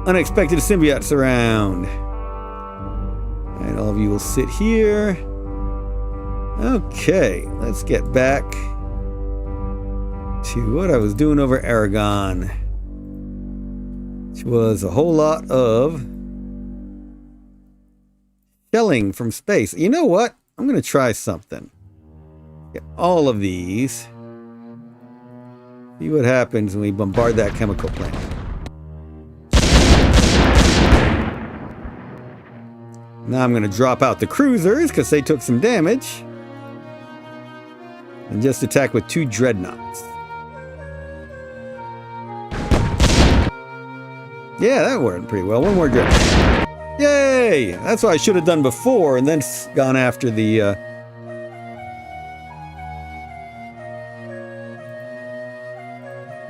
unexpected symbiotes around. Alright, all of you will sit here. Okay, let's get back to what I was doing over Aragon, which was a whole lot of shelling from space. You know what? I'm going to try something. Get all of these. See what happens when we bombard that chemical plant. Now I'm going to drop out the cruisers because they took some damage. And just attack with 2 dreadnoughts. Yeah, that worked pretty well. 1 more dreadnought. Yay! That's what I should have done before and then gone after the...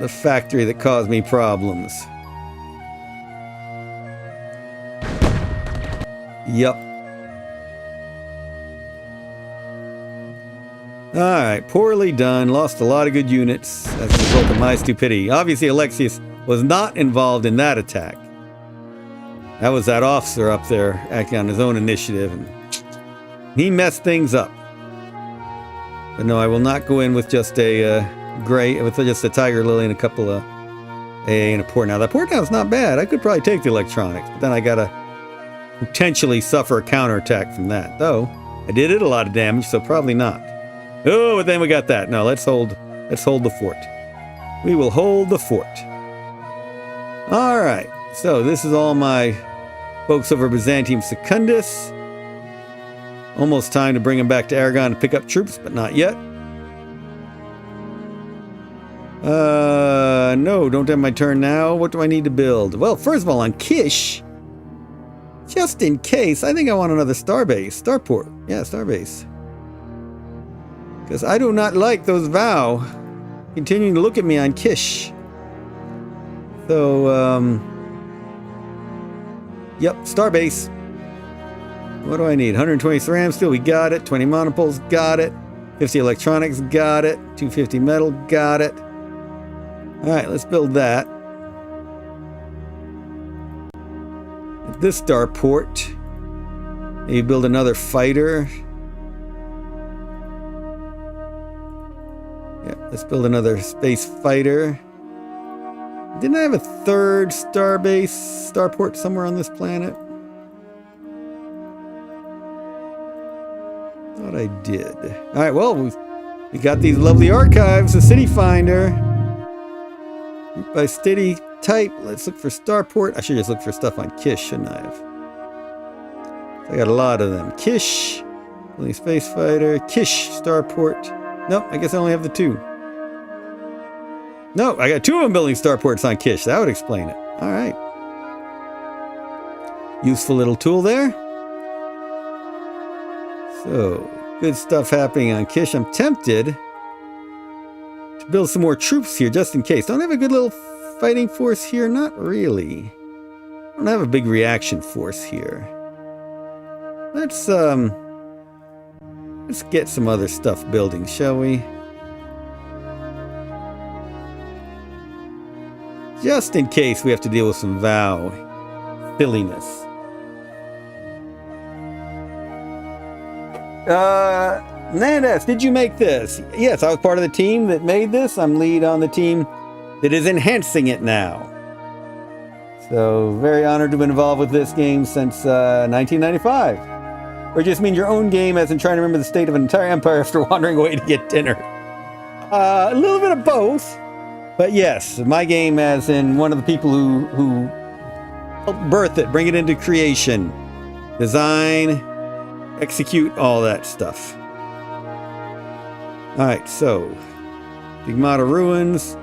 the factory that caused me problems. Yup. Alright, poorly done. Lost a lot of good units as a result of my stupidity. Obviously, Alexius was not involved in that attack. That was that officer up there acting on his own initiative, and he messed things up. But no, I will not go in with just a with just a tiger lily and a couple of AA and a port. Now, that port now is not bad. I could probably take the electronics, but then I gotta potentially suffer a counterattack from that. Though, I did it a lot of damage, so probably not. Oh, but then we got that. No, let's hold the fort. We will hold the fort. Alright, so this is all my folks over Byzantium Secundus. Almost time to bring them back to Aragon to pick up troops, but not yet. No, don't have my turn now. What do I need to build? Well, first of all, on Kish, just in case, I think I want another starbase. Starport. Yeah, starbase. Because I do not like those Vow continuing to look at me on Kish. So, yep, starbase. What do I need? 120 ceram steel, we got it. 20 monopoles, got it. 50 electronics, got it. 250 metal, got it. Alright, let's build that. At this starport, maybe build another fighter. Yeah, let's build another space fighter. Didn't I have a third starport somewhere on this planet? Thought I did. Alright, well, we got these lovely archives, the City Finder. By city type, let's look for starport. I should just look for stuff on Kish, shouldn't I have? I got a lot of them. Kish, building space fighter, Kish, starport. Nope, I guess I only have the 2. No, I got 2 of them building starports on Kish. That would explain it. All right. Useful little tool there. So, good stuff happening on Kish. I'm tempted to build some more troops here just in case. Don't have a good little fighting force here? Not really. Don't have a big reaction force here. Let's get some other stuff building, shall we? Just in case we have to deal with some Vow silliness. Nandas, did you make this? Yes, I was part of the team that made this. I'm lead on the team that is enhancing it now. So, very honored to have been involved with this game since 1995. Or just mean your own game as in trying to remember the state of an entire empire after wandering away to get dinner. A little bit of both. But yes, my game as in one of the people who helped birth it, bring it into creation. Design, execute, all that stuff. Alright, so Stigmata Ruins.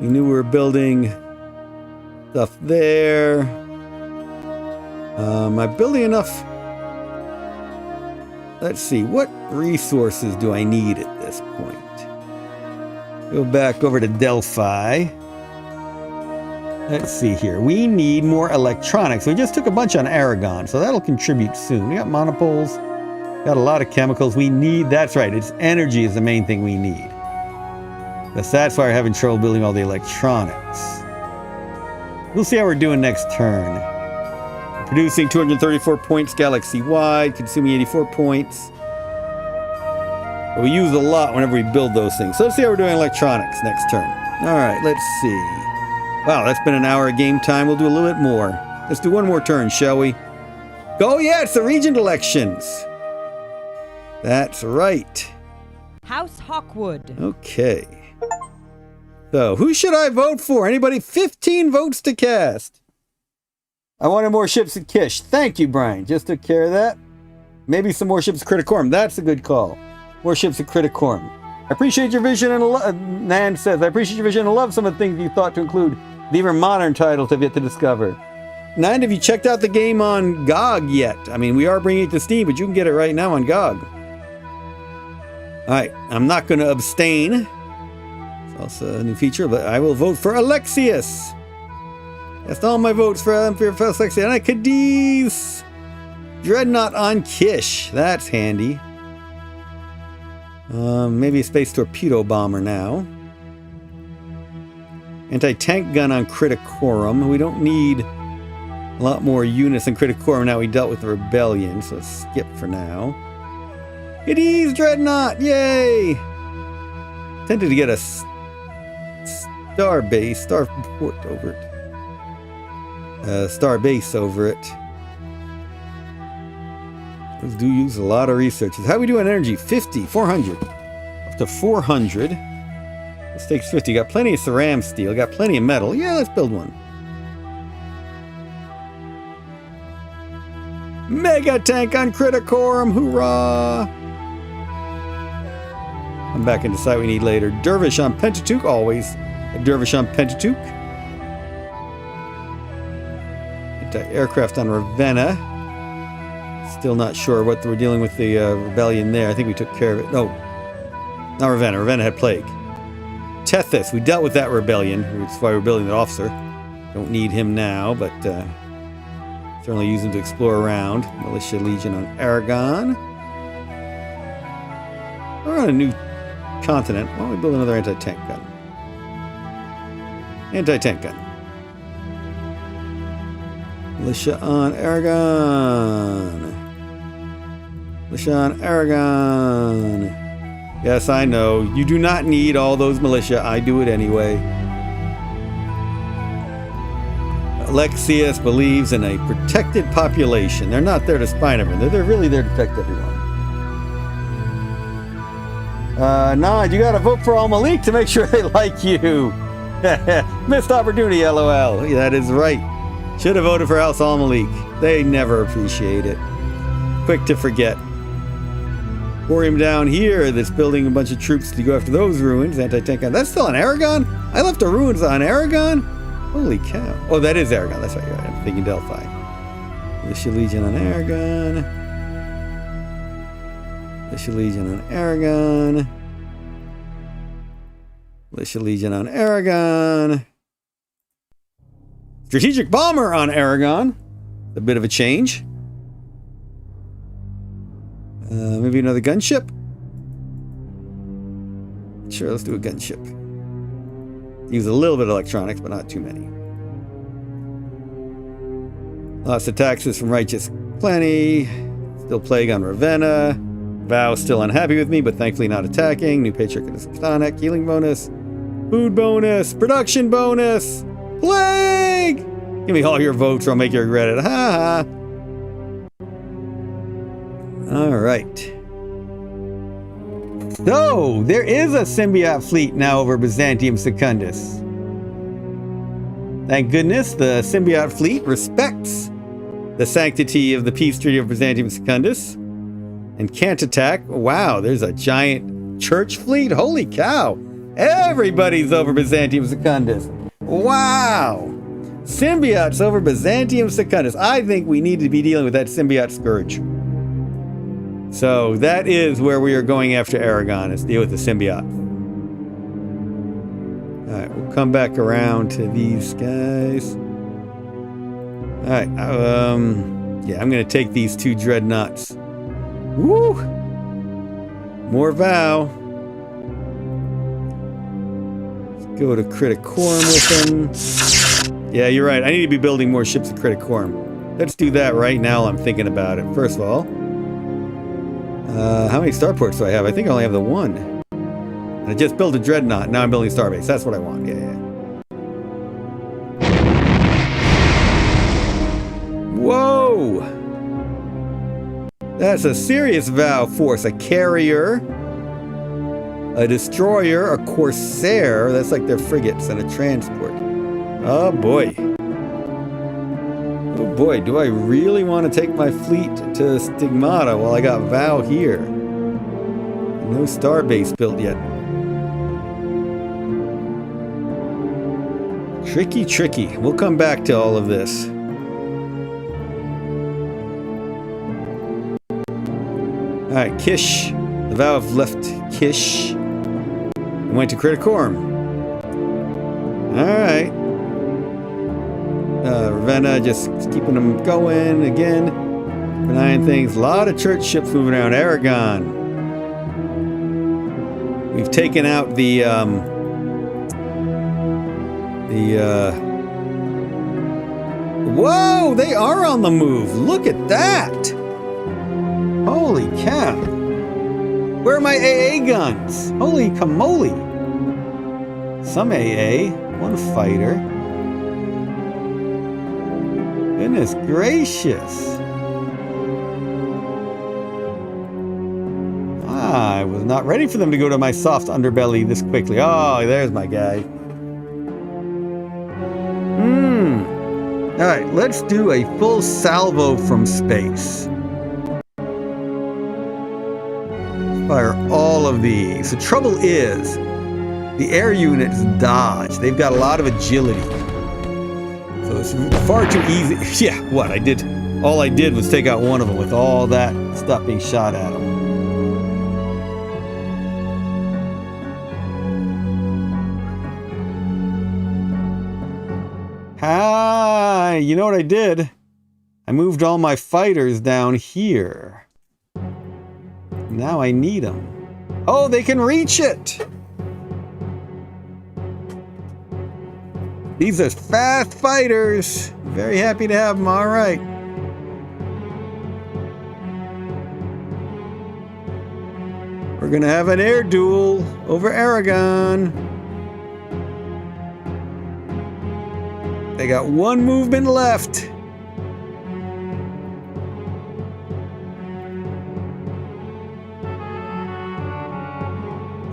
We knew we were building stuff there. Am I building enough? Let's see, what resources do I need at this point? Go back over to Delphi. Let's see here. We need more electronics. We just took a bunch on Aragon, so that'll contribute soon. We got monopoles, got a lot of chemicals. We need, that's right, it's energy is the main thing we need. Because that's why we're having trouble building all the electronics. We'll see how we're doing next turn. Producing 234 points galaxy-wide, consuming 84 points. But we use a lot whenever we build those things. So let's see how we're doing electronics next turn. All right, let's see. Wow, that's been an hour of game time. We'll do a little bit more. Let's do one more turn, shall we? Oh yeah, it's the regent elections. That's right. House Hawkwood. Okay. So, who should I vote for? Anybody? 15 votes to cast. I wanted more ships at Kish. Thank you, Brian. Just took care of that. Maybe some more ships at Criticorum. That's a good call. More ships at Criticorum. I appreciate your vision and Nan says, I appreciate your vision and love some of the things you thought to include. The even modern titles have yet to discover. Nan, have you checked out the game on GOG yet? I mean, we are bringing it to Steam, but you can get it right now on GOG. Alright, I'm not going to abstain. It's also a new feature, but I will vote for Alexius. That's all my votes for Alexius. And I Cadiz. Dreadnought on Kish. That's handy. Maybe a space torpedo bomber now. Anti-tank gun on Criticorum. We don't need a lot more units in Criticorum now. We dealt with the rebellion, so let's skip for now. It is Dreadnought! Yay! Tempted to get a star base, starport over it. Star base over it. Those do use a lot of researchers. How are we doing energy? 50, 400. Up to 400. This takes 50. Got plenty of ceram steel. Got plenty of metal. Yeah, let's build one. Mega tank on Criticorum. Hoorah! I'm back and decide we need later. Dervish on Pentateuch. Always a Dervish on Pentateuch. Anti-aircraft on Ravenna. Still not sure what we're dealing with the rebellion there. I think we took care of it. No, not Ravenna. Ravenna had plague. Tethys, we dealt with that rebellion, which is why we're building the officer. Don't need him now, but certainly use him to explore around. Militia Legion on Aragon. We're on a new continent. Why don't we build another anti-tank gun? Anti-tank gun. Militia on Aragon. Militia on Aragon. Yes, I know. You do not need all those militia. I do it anyway. Alexius believes in a protected population. They're not there to spy on everyone. They're really there to protect everyone. Nod, you gotta vote for Al-Malik to make sure they like you. Missed opportunity, LOL. Yeah, that is right. Should have voted for Al-Malik. They never appreciate it. Quick to forget. Emporium down here that's building a bunch of troops to go after those ruins. Anti-tank gun. That's still on Aragon? I left the ruins on Aragon? Holy cow. Oh, that is Aragon. That's right. I'm thinking Delphi. Militia Legion on Aragon. Militia Legion on Aragon. Militia Legion on Aragon. Strategic bomber on Aragon. A bit of a change. Maybe another gunship? Sure, let's do a gunship. Use a little bit of electronics, but not too many. Lots of taxes from Righteous Plenty. Still plague on Ravenna. Vow still unhappy with me, but thankfully not attacking. New Patriarch of Stonic. Healing bonus. Food bonus. Production bonus. Plague! Give me all your votes or I'll make you regret it. Ha ha. Alright. So, there is a symbiot fleet now over Byzantium Secundus. Thank goodness the symbiot fleet respects the sanctity of the peace treaty of Byzantium Secundus and can't attack. Wow, there's a giant church fleet. Holy cow. Everybody's over Byzantium Secundus. Wow. Symbiots over Byzantium Secundus. I think we need to be dealing with that symbiot scourge. So that is where we are going after Aragon, is deal with the symbiot. Alright, we'll come back around to these guys. Alright, yeah, I'm going to take these 2 dreadnoughts. Woo! More vow. Let's go to Criticorum with them. Yeah, you're right. I need to be building more ships at Criticorum. Let's do that right now. I'm thinking about it. First of all, how many starports do I have? I think I only have the 1. I just built a dreadnought. Now I'm building a starbase. That's what I want. Yeah. Whoa! That's a serious vow force. A carrier, a destroyer, a corsair. That's like their frigates, and a transport. Oh boy. Oh boy, do I really want to take my fleet to Stigmata while I got vow here? No starbase built yet. Tricky, tricky. We'll come back to all of this. Alright, Kish. The vow have left Kish and went to Criticorum. Alright. Ravenna just keeping them going again. Benign things. A lot of church ships moving around. Aragon. We've taken out the whoa, they are on the move. Look at that. Holy cow. Where are my AA guns? Holy camole. Some AA, 1 fighter. Goodness gracious. I was not ready for them to go to my soft underbelly this quickly. Oh, there's my guy. Alright, let's do a full salvo from space. Fire all of these. The trouble is, the air units dodge. They've got a lot of agility. So it's far too easy. Yeah, what I did. All I did was take out one of them with all that stuff being shot at them. Hi, you know what I did? I moved all my fighters down here. Now I need them. Oh, they can reach it! These are fast fighters. Very happy to have them. All right. We're gonna have an air duel over Aragon. They got 1 movement left.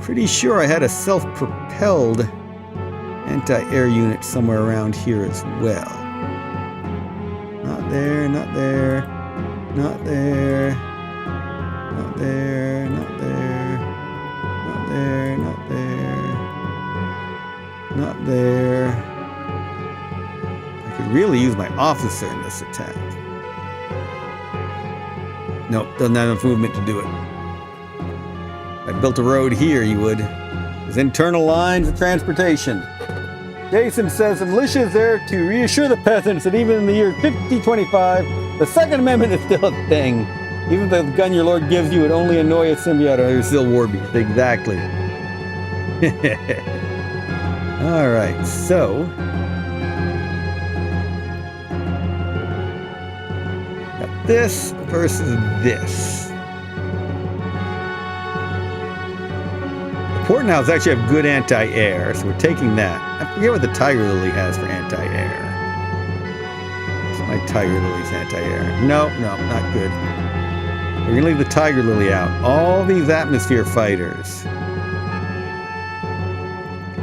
Pretty sure I had a self-propelled anti-air unit somewhere around here as well. Not there, not there, not there, not there, not there, not there, not there, not there. I could really use my officer in this attack. Nope, doesn't have enough movement to do it. If I built a road here, you would. There's internal lines of transportation. Jason says the militia is there to reassure the peasants that even in the year 5025, the Second Amendment is still a thing. Even though the gun your lord gives you would only annoy a symbiote or still war beast. Exactly. Alright, so got this versus this. Port House actually have good anti-air, so we're taking that. I forget what the Tiger Lily has for anti-air. What's my Tiger Lily's anti-air? No, not good. We're gonna leave the Tiger Lily out. All these atmosphere fighters.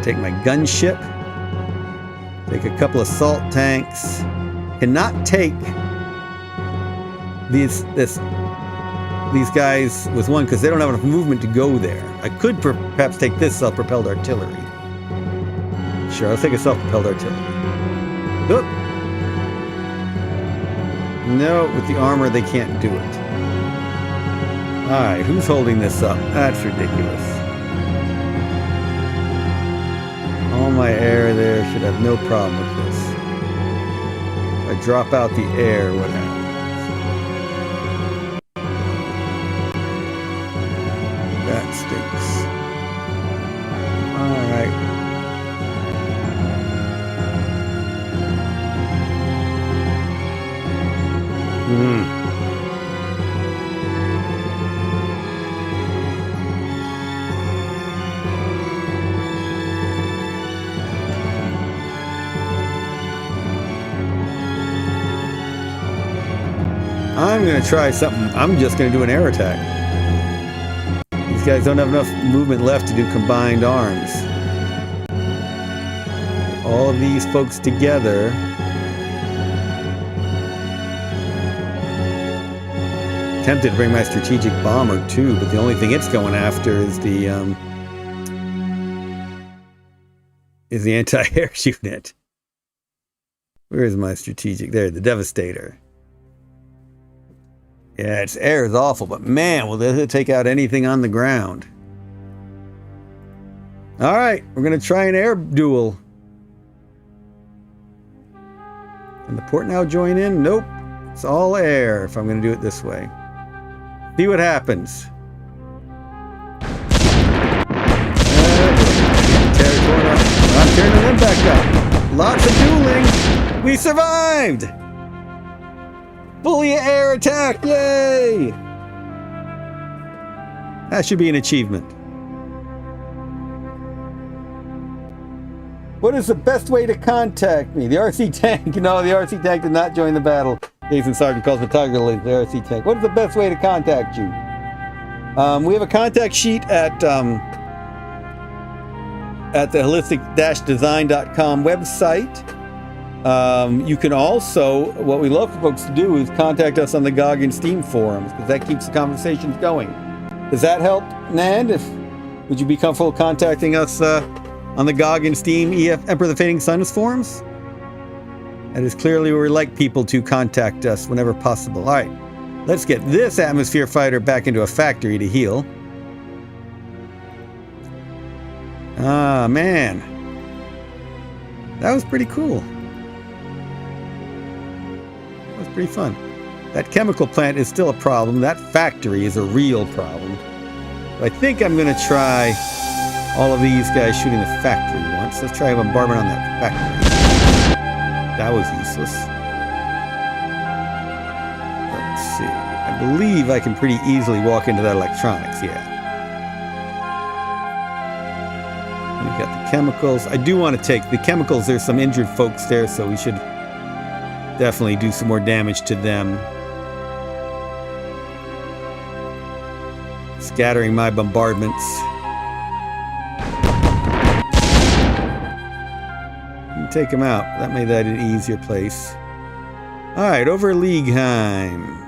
Take my gunship. Take a couple of salt tanks. Cannot take these guys with one because they don't have enough movement to go there. I could perhaps take this self-propelled artillery. Sure, I'll take a self-propelled artillery. Oop. No, with the armor they can't do it. Alright, who's holding this up? That's ridiculous. All my air there should have no problem with this. If I drop out the air, what happens? That stinks. Alright. I'm going to try something. I'm just going to do an air attack. These guys don't have enough movement left to do combined arms. All of these folks together. Tempted to bring my strategic bomber too, but the only thing it's going after is the anti-air unit. Where is my strategic? There, the Devastator. Yeah, its air is awful, but man, will it take out anything on the ground. All right, we're going to try an air duel. Can the port now join in? Nope. It's all air if I'm going to do it this way. See what happens. I'm turning them back up. Lots of dueling. We survived! Fully air attack! Yay! That should be an achievement. What is the best way to contact me? The RC tank. No, the RC tank did not join the battle. Jason Sargent calls the Tiger Lily the RC tank. What is the best way to contact you? We have a contact sheet at the holistic-design.com website. You can also, what we love for folks to do is contact us on the GOG and Steam forums, because that keeps the conversations going. Does that help, Nand? Would you be comfortable contacting us on the GOG and Steam Emperor of the Fading Suns forums? That is clearly where we like people to contact us whenever possible. All right, let's get this atmosphere fighter back into a factory to heal. Ah, man. That was pretty cool. That was pretty fun. That chemical plant is still a problem. That factory is a real problem. I think I'm going to try all of these guys shooting the factory once. Let's try a bombardment on that factory. That was useless. Let's see. I believe I can pretty easily walk into that electronics, yeah. We've got the chemicals. I do want to take the chemicals. There's some injured folks there, so we should definitely do some more damage to them. Scattering my bombardments. Take them out. That made that an easier place. All right, over Liegheim.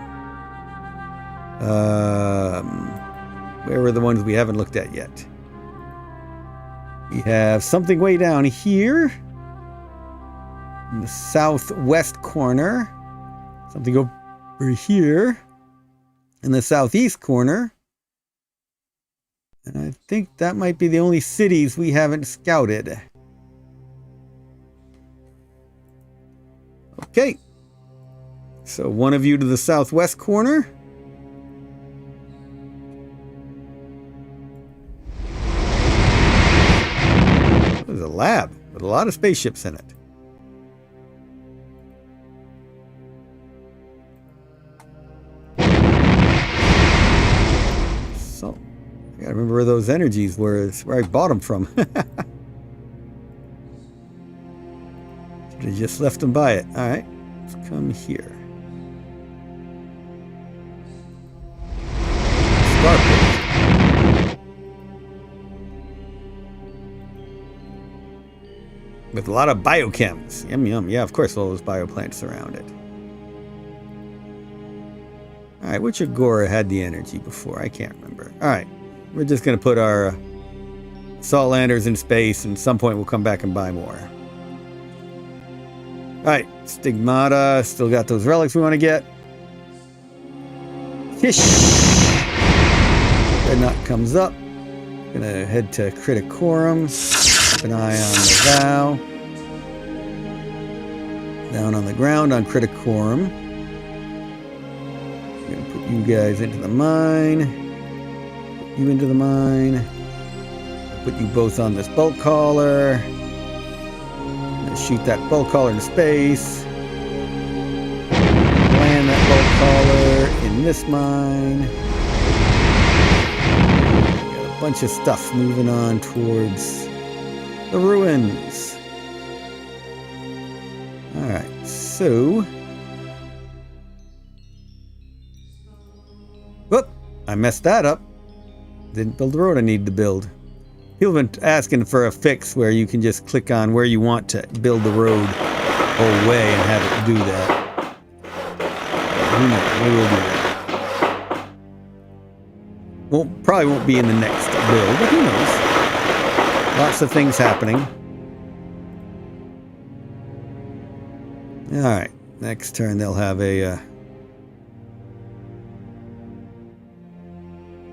Where were the ones we haven't looked at yet? We have something way down here in the southwest corner. Something over here in the southeast corner. And I think that might be the only cities we haven't scouted. Okay, so one of you to the southwest corner. There's a lab with a lot of spaceships in it. So, I gotta remember where those energies were. It's where I bought them from. They just left them by it. All right, let's come here. starport. With a lot of biochems. Yum, yum. Yeah, of course, all those bioplants around it. Alright, which Agora had the energy before? I can't remember. Alright, we're just going to put our salt landers in space, and at some point we'll come back and buy more. Alright, Stigmata. Still got those relics we want to get. Hish! Red knot comes up. Gonna head to Criticorum. Keep an eye on the vow. Down on the ground on Criticorum. Gonna put you guys into the mine. Put you into the mine. Put you both on this bulk hauler. Gonna shoot that bulk hauler into space. Land that bulk hauler in this mine. Got a bunch of stuff moving on towards the ruins. Alright, so... Whoop! I messed that up. Didn't build the road I needed to build. People have been asking for a fix where you can just click on where you want to build the road whole way and have it do that. Who knows? Maybe we'll do that. Probably won't be in the next build, but who knows? Lots of things happening. Alright, next turn they'll have a...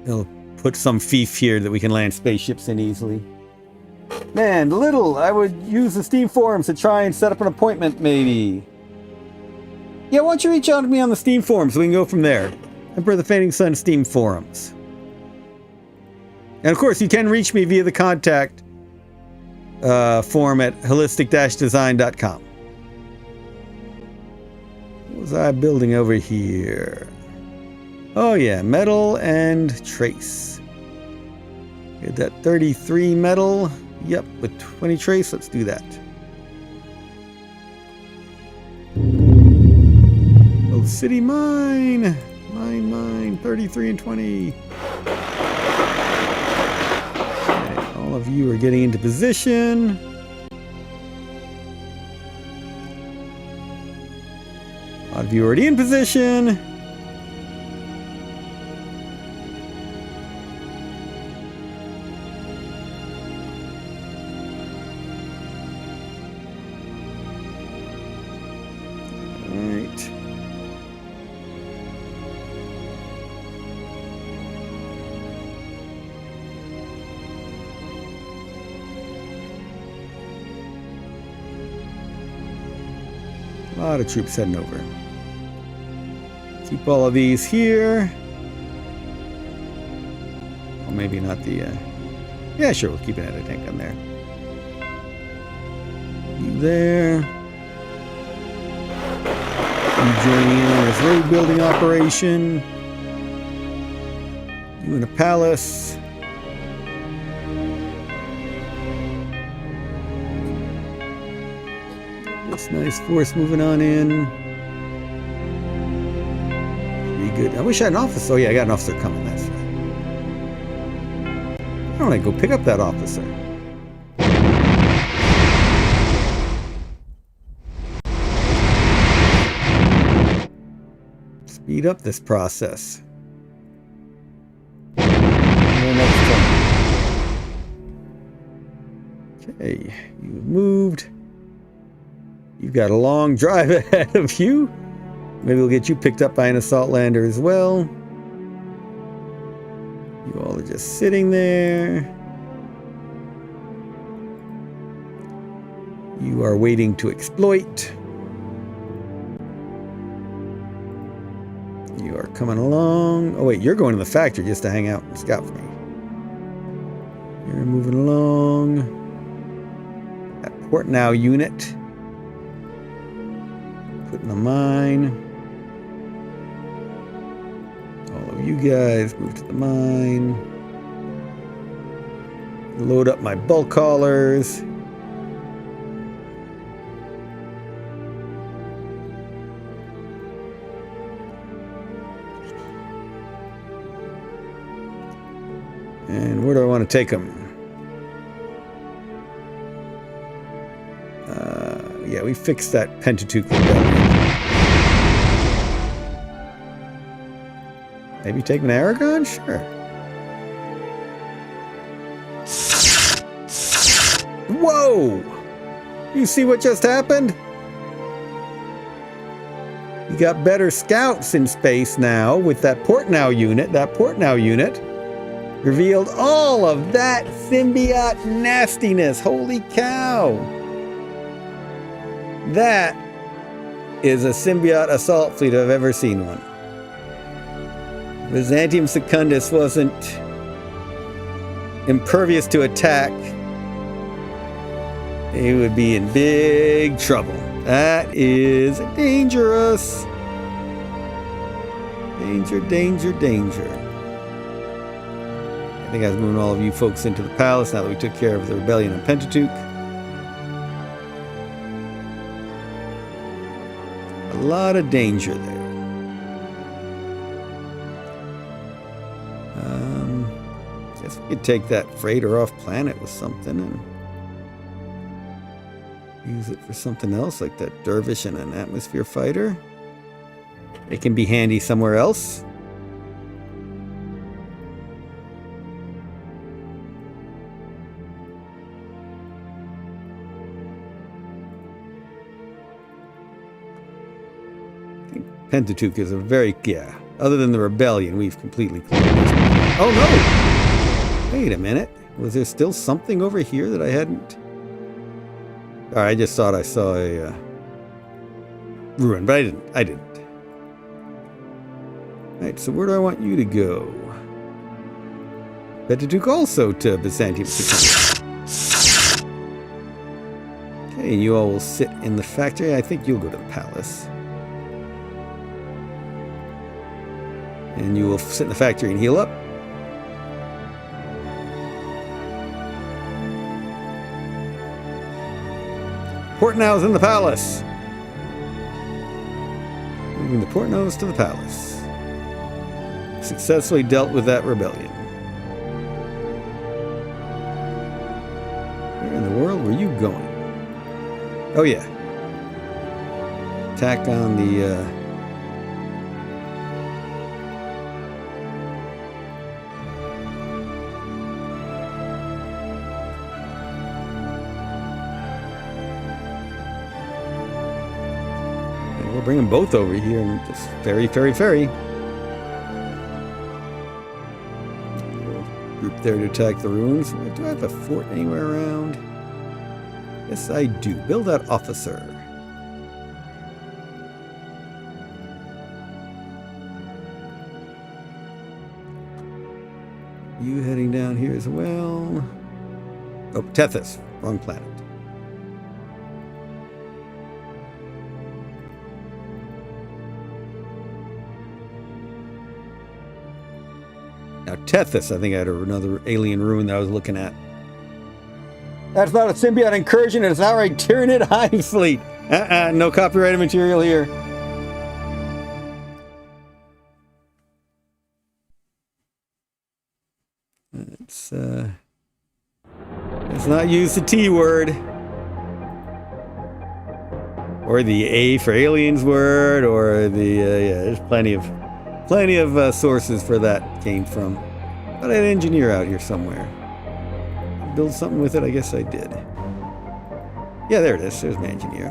they'll put some fief here that we can land spaceships in easily. Man, little, I would use the Steam forums to try and set up an appointment, maybe. Yeah, why don't you reach out to me on the Steam forums so we can go from there. Emperor the Fading Sun Steam forums. And of course, you can reach me via the contact form at holistic-design.com. What was I building over here? Oh yeah, metal and trace. Get that 33 metal. Yep, with 20 trace, let's do that. Oh, city mine. Mine, 33 and 20. All of you are getting into position. A lot of you are already in position. Alright. A lot of troops heading over. Keep all of these here. Well, maybe not the... yeah, sure, we'll keep an anti-tank on there. You there. You joining in on this road building operation. You in a palace. This nice force moving on in. Good. I wish I had an officer. Oh yeah, I got an officer coming. That's right. I don't want to go pick up that officer. Speed up this process. Okay, you've moved. You've got a long drive ahead of you. Maybe we'll get you picked up by an assault lander as well. You all are just sitting there. You are waiting to exploit. You are coming along. Oh wait, you're going to the factory just to hang out and scout for me. You're moving along. That port now unit. Putting a mine. You guys move to the mine. Load up my bulk haulers. And where do I want to take them? Yeah, we fixed that Pentateuch rebellion. Maybe take an Aragon? Sure. Whoa! You see what just happened? You got better scouts in space now with that Portnow unit. That Portnow unit revealed all of that symbiot nastiness. Holy cow! That is a symbiot assault fleet if I've ever seen one. Byzantium Secundus wasn't impervious to attack. He would be in big trouble. That is dangerous. Danger, danger, danger. I think I was moving all of you folks into the palace now that we took care of the rebellion in Pentateuch. A lot of danger there. Guess we could take that freighter off planet with something and use it for something else, like that dervish and an atmosphere fighter. It can be handy somewhere else. I think Pentateuch is a very, yeah, other than the rebellion, we've completely cleared this. Oh no! Wait a minute. Was there still something over here that I hadn't... I just thought I saw a ruin, but I didn't. Alright, so where do I want you to go? Pentateuch also to Byzantium Secundus. Okay, and you all will sit in the factory. I think you'll go to the palace. And you will sit in the factory and heal up. Portnow's in the palace. Moving the Portnows to the palace. Successfully dealt with that rebellion. Where in the world were you going? Oh yeah. Attack on the we'll bring them both over here and just ferry. Group there to attack the ruins. Do I have a fort anywhere around? Yes, I do. Build that officer. You heading down here as well. Oh, Tethys. Wrong planet. Now, Tethys, I think I had another alien ruin that I was looking at. That's not a symbiot incursion, it's outright Tyranid hive fleet. No copyrighted material here. Let's not use the T word. Or the A for aliens word, or the, yeah, there's plenty of sources for that came from. But I had an engineer out here somewhere. Build something with it, I guess I did. Yeah, there it is. There's my engineer.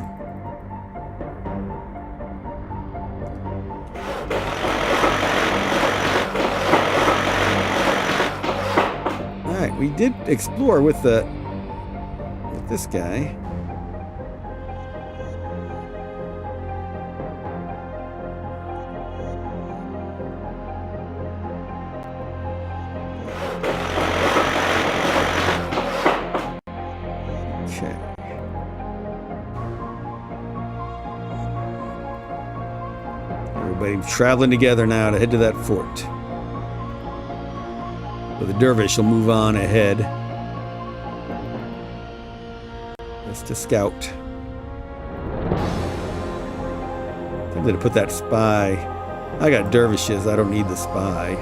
Alright, we did explore with this guy. Traveling together now to head to that fort. So the dervish will move on ahead. Just to scout. I'm going to put that spy. I got dervishes. I don't need the spy.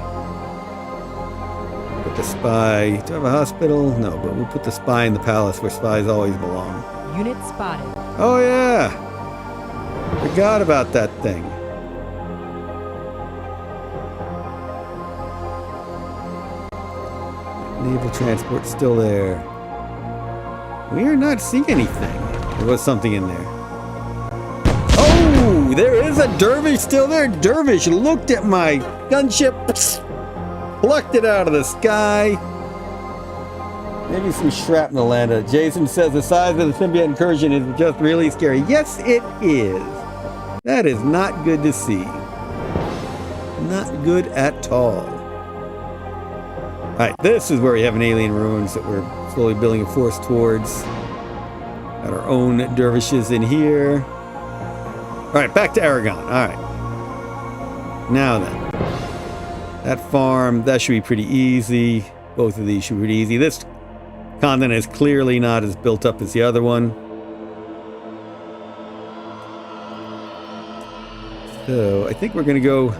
Put the spy. Do I have a hospital? No, but we'll put the spy in the palace where spies always belong. Unit spotted. Oh yeah! Forgot about that thing. Naval transport still there. We are not seeing anything. There was something in there. Oh! There is a dervish still there! Dervish looked at my gunship, plucked it out of the sky. Maybe some shrapnel landed. Jason says the size of the symbiote incursion is just really scary. Yes, it is. That is not good to see. Not good at all. Alright, this is where we have an alien ruins that we're slowly building a force towards. Got our own dervishes in here. Alright, back to Aragon. Alright. Now then. That farm, that should be pretty easy. Both of these should be pretty easy. This continent is clearly not as built up as the other one. So, I think we're going to go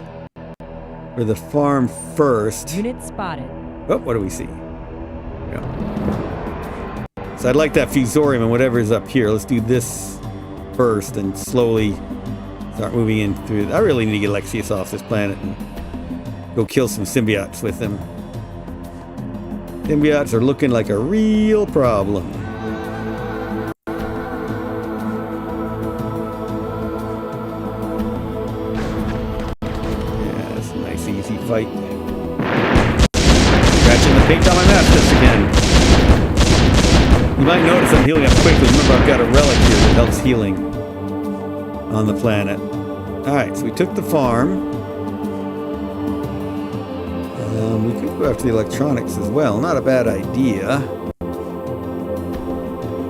for the farm first. Unit spotted. Oh, what do we see? Yeah. So I'd like that fusorium and whatever is up here. Let's do this first and slowly start moving in through. I really need to get Alexius off this planet and go kill some symbiotes with him. Symbiotes are looking like a real problem. Yeah, that's a nice easy fight. Scratching the paint on my master's again. You might notice I'm healing up quickly. Remember, I've got a relic here that helps healing on the planet. Alright, so we took the farm. We could go after the electronics as well. Not a bad idea.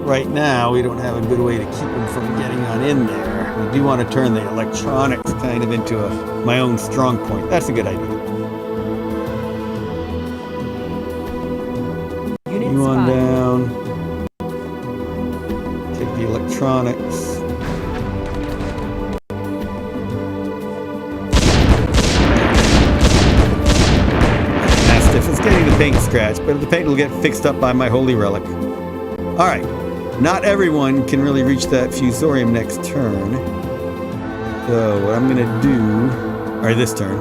Right now, we don't have a good way to keep them from getting on in there. We do want to turn the electronics kind of into my own strong point. That's a good idea. Unit You on spotted. down. Take the electronics. Mastiff is getting the paint scratched, but the paint will get fixed up by my holy relic. Alright. Not everyone can really reach that fusorium next turn. So what I'm gonna do, or this turn,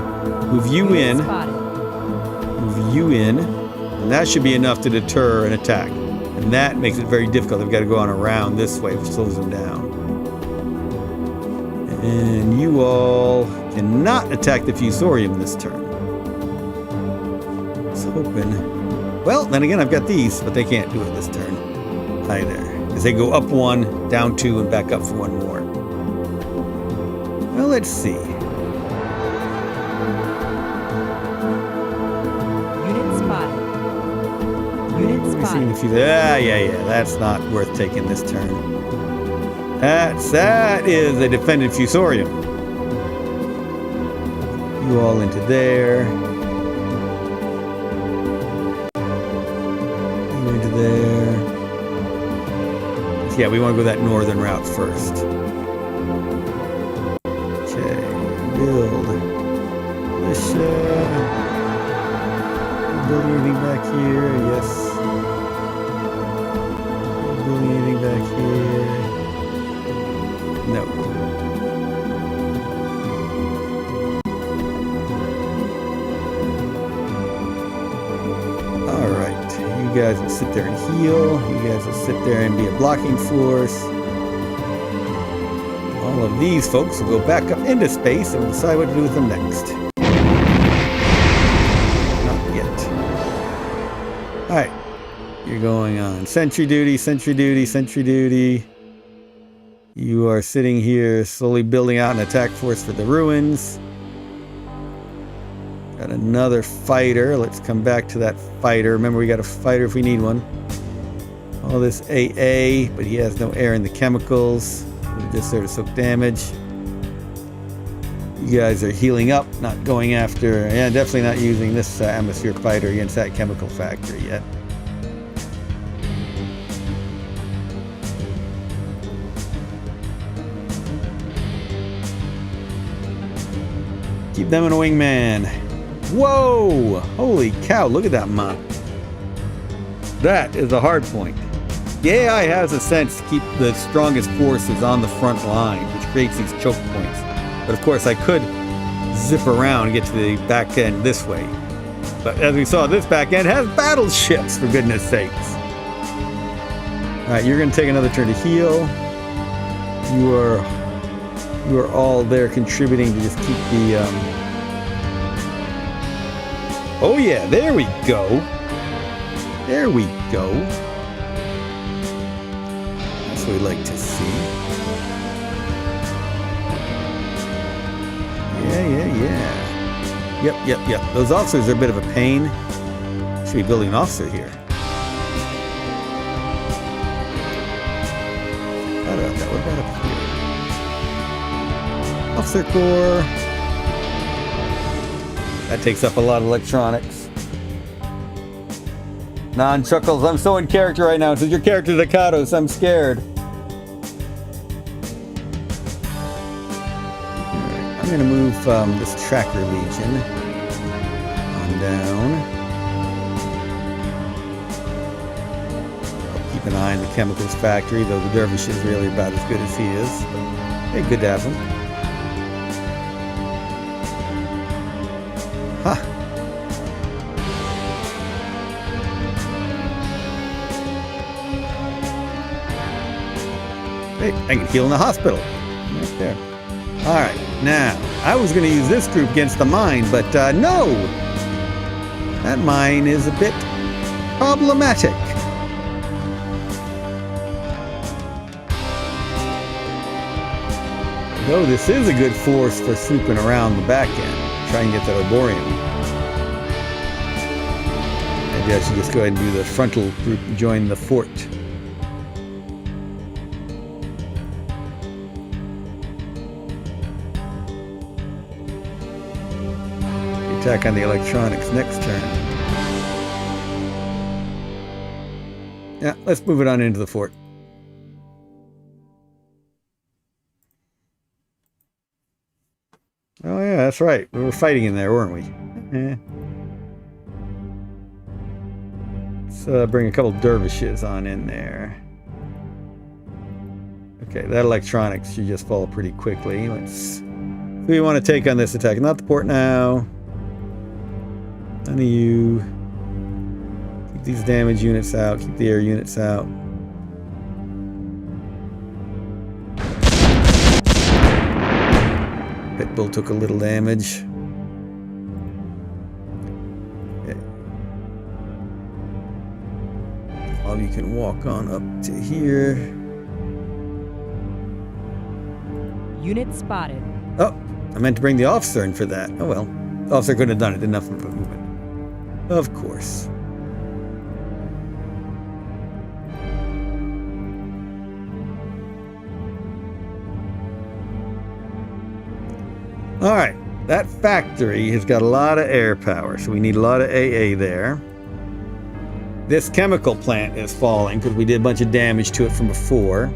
move you Unit in, spotted. move you in, and that should be enough to deter an attack. And that makes it very difficult. They've got to go on around this way, which slows them down. And you all cannot attack the fusorium this turn. I was hoping. Well, then again, I've got these, but they can't do it this turn either. Because they go up one, down two, and back up for one more. Well, let's see. Unit spotted. Unit Let me see spotted. if you. Yeah. That's not worth taking this turn. That is a defended fusorium. You all into there. You into there. Yeah, we want to go that northern route first. Okay, build. Militia. Building anything back here? Yes. Building anything back here? No. Alright. You guys will sit there and heal. You guys will sit there and be a blocking force. All of these folks will go back up into space and we'll decide what to do with them next. Not yet. Alright. You're going on sentry duty, sentry duty, sentry duty. You are sitting here slowly building out an attack force for the ruins. Got another fighter. Let's come back to that fighter. Remember, we got a fighter if we need one. All this AA, but he has no air in the chemicals. We're just there to soak damage. You guys are healing up, not going after, and definitely not using this atmosphere fighter against that chemical factory yet. Keep them in a wingman. Whoa! Holy cow, look at that mop. That is a hard point. The AI has a sense to keep the strongest forces on the front line, which creates these choke points. But of course, I could zip around and get to the back end this way. But as we saw, this back end has battleships, for goodness sakes. Alright, you're going to take another turn to heal. You are all there contributing to just keep the... Oh yeah, there we go. There we go. That's what we like to see. Yeah. Yep. Those officers are a bit of a pain. Should be building an officer here. What about that? What about up here? Officer Corps. That takes up a lot of electronics. Non-chuckles, I'm so in character right now. Since your character's a Kados, I'm scared. Alright, I'm gonna move this tracker legion on down. I'll keep an eye on the chemicals factory, though the dervish is really about as good as he is. But, hey, good to have him. Huh. Hey, I can heal in the hospital. Right there. Alright, now, I was going to use this group against the mine, but no! That mine is a bit problematic. Though this is a good force for swooping around the back end. Try and get that Oborium. Maybe I should just go ahead and do the frontal group and join the fort. Attack on the electronics next turn. Yeah, let's move it on into the fort. Oh yeah, that's right. We were fighting in there, weren't we? Let's bring a couple dervishes on in there. Okay, that electronics should just fall pretty quickly. Who do you want to take on this attack? Not the port now. None of you. Keep these damage units out. Keep the air units out. Pitbull took a little damage. Okay. All you can walk on up to here. Unit spotted. Oh, I meant to bring the officer in for that. Oh well. The officer couldn't have done it. Enough of a movement. Of course. Alright, that factory has got a lot of air power, so we need a lot of AA there. This chemical plant is falling because we did a bunch of damage to it from before.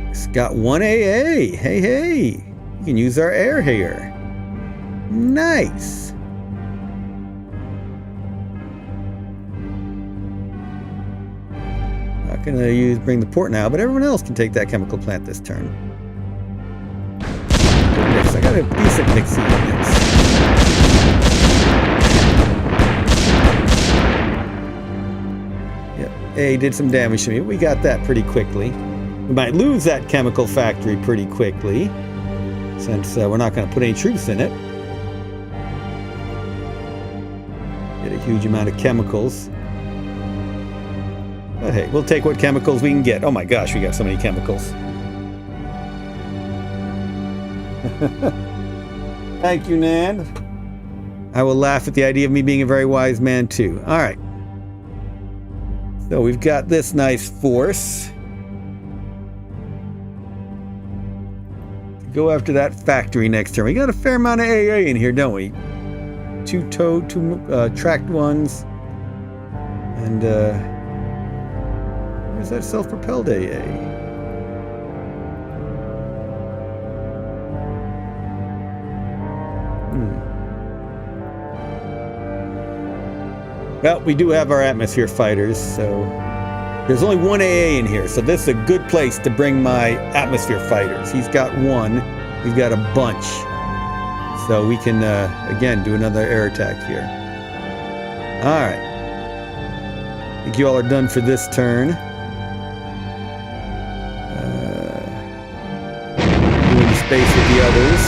It's got 1 AA. Hey. You can use our air here. Nice. Not gonna bring the port now, but everyone else can take that chemical plant this turn. Goodness, I got a decent mix of units. Yep, A did some damage to me. We got that pretty quickly. We might lose that chemical factory pretty quickly, since we're not going to put any troops in it. Get a huge amount of chemicals. But hey, we'll take what chemicals we can get. Oh my gosh, we got so many chemicals. Thank you, Nan. I will laugh at the idea of me being a very wise man too. Alright. So we've got this nice force. Go after that factory next turn. We got a fair amount of AA in here, don't we? Two tracked ones. And where's that self-propelled AA? Well, we do have our atmosphere fighters, so there's only one AA in here, so this is a good place to bring my atmosphere fighters. He's got one. We've got a bunch. So we can, again, do another air attack here. Alright. I think you all are done for this turn. Doing space with the others.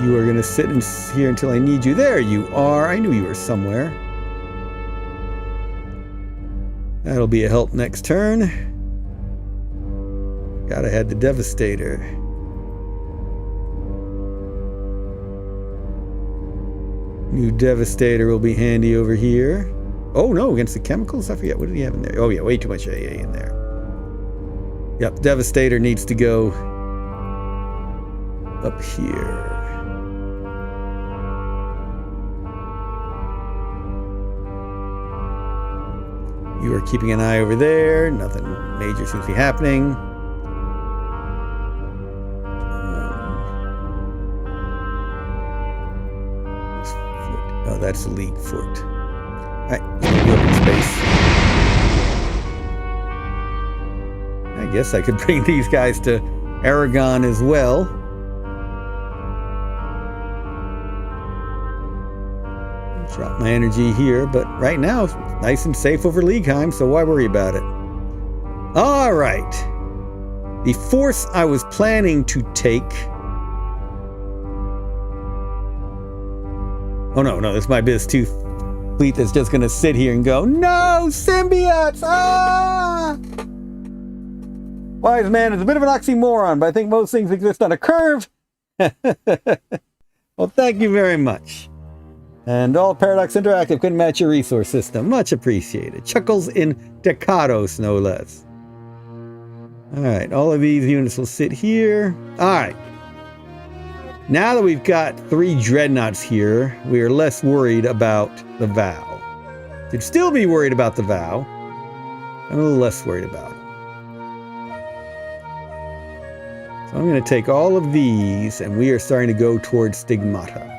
You are going to sit here until I need you. There you are. I knew you were somewhere. That'll be a help next turn. Gotta have the Devastator. New Devastator will be handy over here. Oh no, against the chemicals? I forget. What did he have in there? Oh yeah, way too much AA in there. Yep, Devastator needs to go up here. You are keeping an eye over there. Nothing major seems to be happening. Oh, that's the lead fort. Alright, let's go open space. I guess I could bring these guys to Aragon as well. Drop my energy here, but right now it's nice and safe over Leagueheim, so why worry about it? Alright. The force I was planning to take... Oh no, this is my Biz 2 fleet that's just gonna sit here and go, no! Symbiotes! Ah! Wise man is a bit of an oxymoron, but I think most things exist on a curve. Well, thank you very much. And all Paradox Interactive couldn't match your resource system. Much appreciated. Chuckles in Decados, no less. Alright, all of these units will sit here. Alright. Now that we've got 3 dreadnoughts here, we are less worried about the Vow. Should still be worried about the Vow. I'm a little less worried about it. So I'm going to take all of these, and we are starting to go towards Stigmata.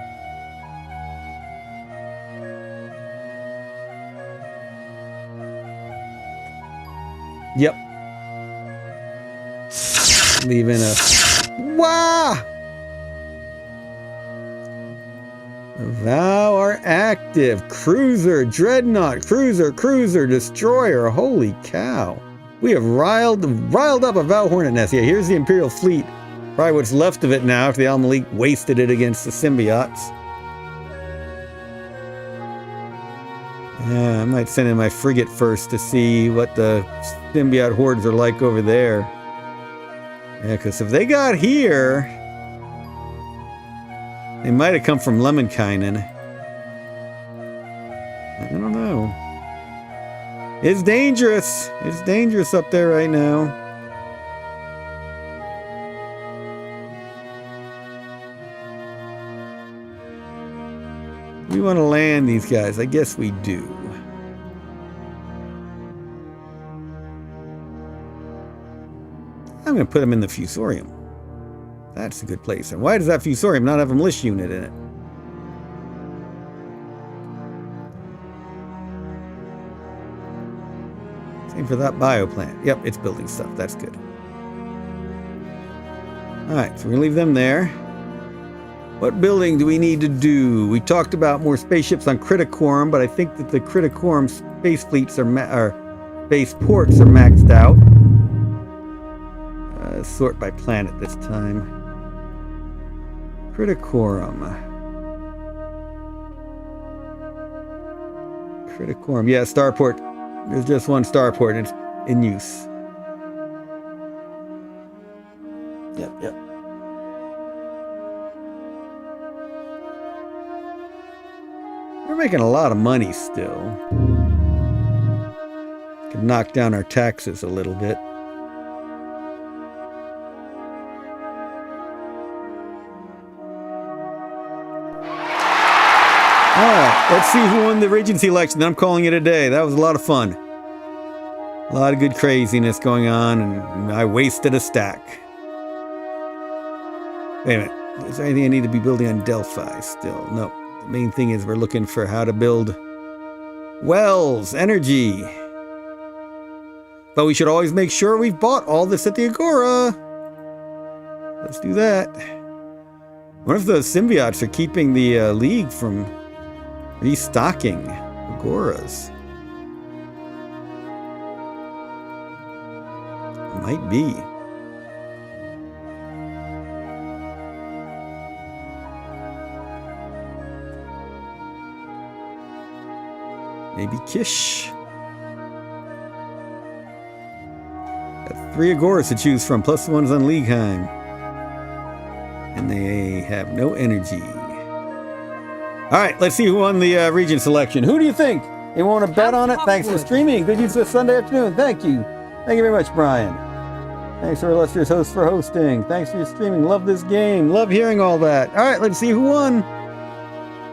Yep. Leaving a... Wah! The Vow are active. Cruiser, Dreadnought, Cruiser, Destroyer. Holy cow. We have riled up a Vow Hornet nest. Yeah, here's the Imperial fleet. Probably what's left of it now after the Al-Malik wasted it against the symbiotes. Yeah, I might send in my frigate first to see what the symbiote hordes are like over there. Yeah, because if they got here, they might have come from Lemminkainen. I don't know. It's dangerous. It's dangerous up there right now. We want to land these guys. I guess we do. I'm going to put them in the Fusorium. That's a good place. And why does that Fusorium not have a militia unit in it? Same for that bioplant. Yep, it's building stuff. That's good. Alright, so we're going to leave them there. What building do we need to do? We talked about more spaceships on Criticorum, but I think that the Criticorum space fleets are space ports are maxed out. Sort by planet this time. Criticorum. Yeah, starport. There's just one starport. It's in use. Yep. We're making a lot of money still. Could knock down our taxes a little bit. Alright, let's see who won the Regency election. I'm calling it a day. That was a lot of fun. A lot of good craziness going on, and I wasted a stack. Wait a minute. Is there anything I need to be building on Delphi still? No. The main thing is we're looking for how to build wells, energy. But we should always make sure we've bought all this at the Agora. Let's do that. What if those symbiotes are keeping the League from restocking Agoras? Might be. Maybe Kish. Got 3 Agoras to choose from, plus the ones on Leagueheim. And they have no energy. Alright, let's see who won the region selection. Who do you think? You want to bet on it? Thanks for streaming. Good use of Sunday afternoon. Thank you. Thank you very much, Brian. Thanks to our illustrious host for hosting. Thanks for your streaming. Love this game. Love hearing all that. Alright, let's see who won.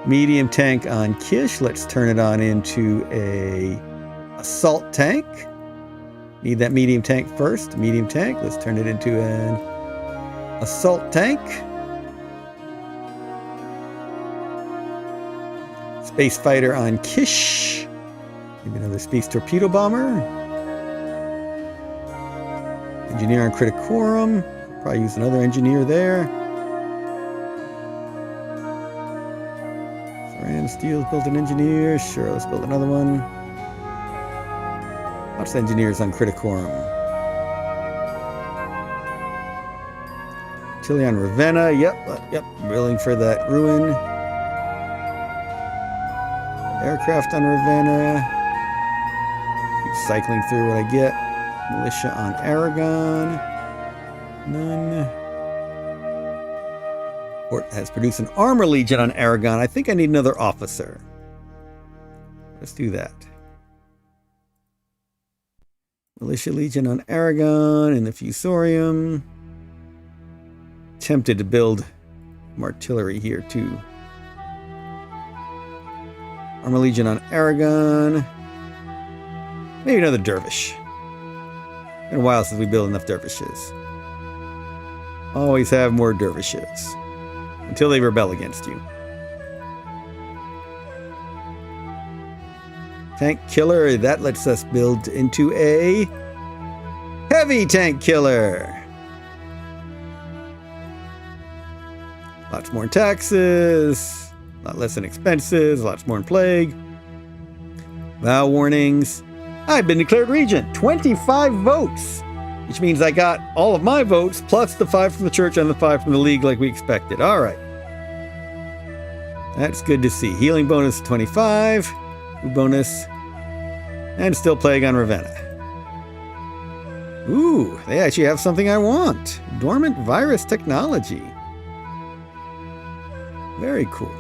Medium tank on Kish. Let's turn it on into a assault tank. Need that medium tank first. Medium tank. Let's turn it into an assault tank. Space fighter on Kish. Maybe another space torpedo bomber. Engineer on Criticorum. Probably use another engineer there. Saran Steel's built an engineer. Sure, let's build another one. Lots of engineers on Criticorum. Chile on Ravenna. Yep. Building for that ruin. Aircraft on Ravenna. Keep cycling through what I get. Militia on Aragon. None. Port has produced an armor legion on Aragon. I think I need another officer. Let's do that. Militia legion on Aragon in the Fusorium. Tempted to build some artillery here too. Armor legion on Aragon. Maybe another dervish. Been a while since we built enough dervishes. Always have more dervishes. Until they rebel against you. Tank killer. That lets us build into a heavy tank killer. Lots more in taxes. A lot less in expenses. Lots more in plague. Vow warnings. I've been declared regent. 25 votes. Which means I got all of my votes, plus the 5 from the church and the 5 from the league like we expected. All right. That's good to see. Healing bonus 25. Food bonus. And still plague on Ravenna. Ooh, they actually have something I want. Dormant virus technology. Very cool.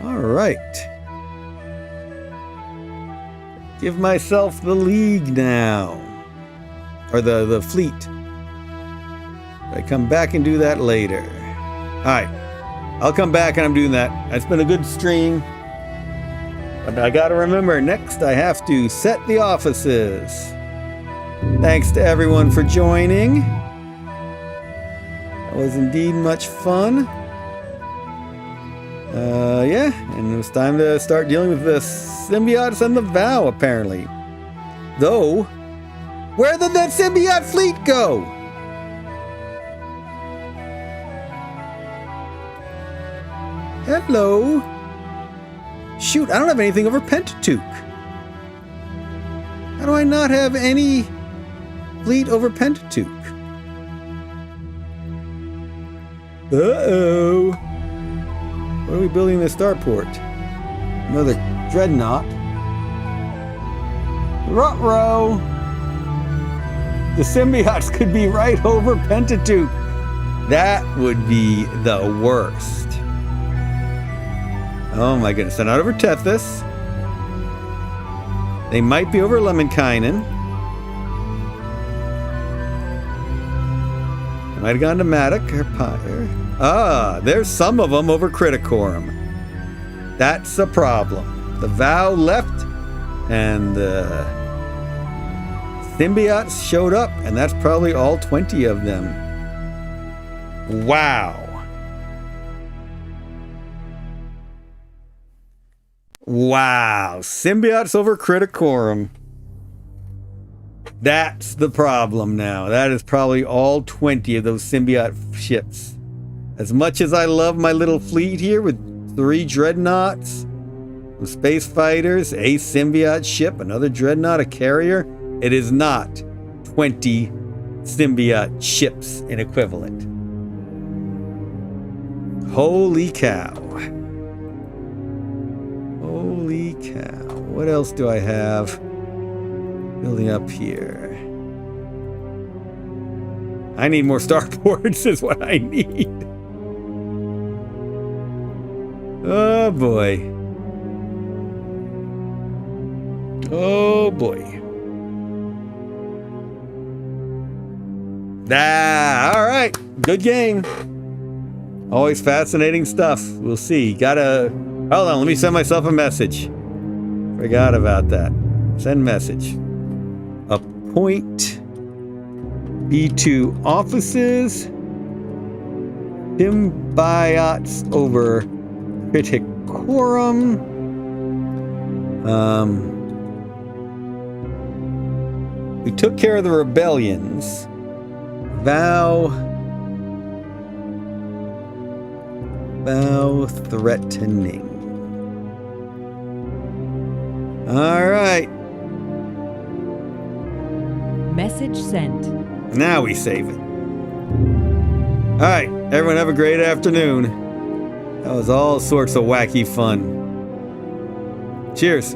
All right. Give myself the league now. Or the fleet. I come back and do that later. Alright. I'll come back and I'm doing that. It's been a good stream. But I gotta remember, next I have to set the offices. Thanks to everyone for joining. That was indeed much fun. Yeah, and it was time to start dealing with the symbiotes and the vow, apparently. Though, where did that symbiote fleet go? Hello? Shoot, I don't have anything over Pentateuch. How do I not have any fleet over Pentateuch? Uh-oh. What are we building in the starport? Another dreadnought. Ruh-roh! The symbiotes could be right over Pentateuch. That would be the worst. Oh my goodness. They're not over Tethys. They might be over Lemminkainen. They might have gone to Madoc or Pyre. Ah, there's some of them over Criticorum. That's a problem. The vow left and the symbiotes showed up, and that's probably all 20 of them. Wow. Wow. Symbiotes over Criticorum. That's the problem now. That is probably all 20 of those symbiote ships. As much as I love my little fleet here with 3 dreadnoughts, some space fighters, a symbiote ship, another dreadnought, a carrier, it is not 20 symbiote ships in equivalent. Holy cow. Holy cow. What else do I have building up here? I need more starboards is what I need. Oh boy. Oh boy. All right. Good game. Always fascinating stuff. We'll see. Gotta... Hold on, let me send myself a message. Forgot about that. Send message. Appoint B2 offices. Symbiotes over Criticorum. We took care of the rebellions. Vow threatening. All right. Message sent. Now we save it. All right, everyone have a great afternoon. That was all sorts of wacky fun. Cheers.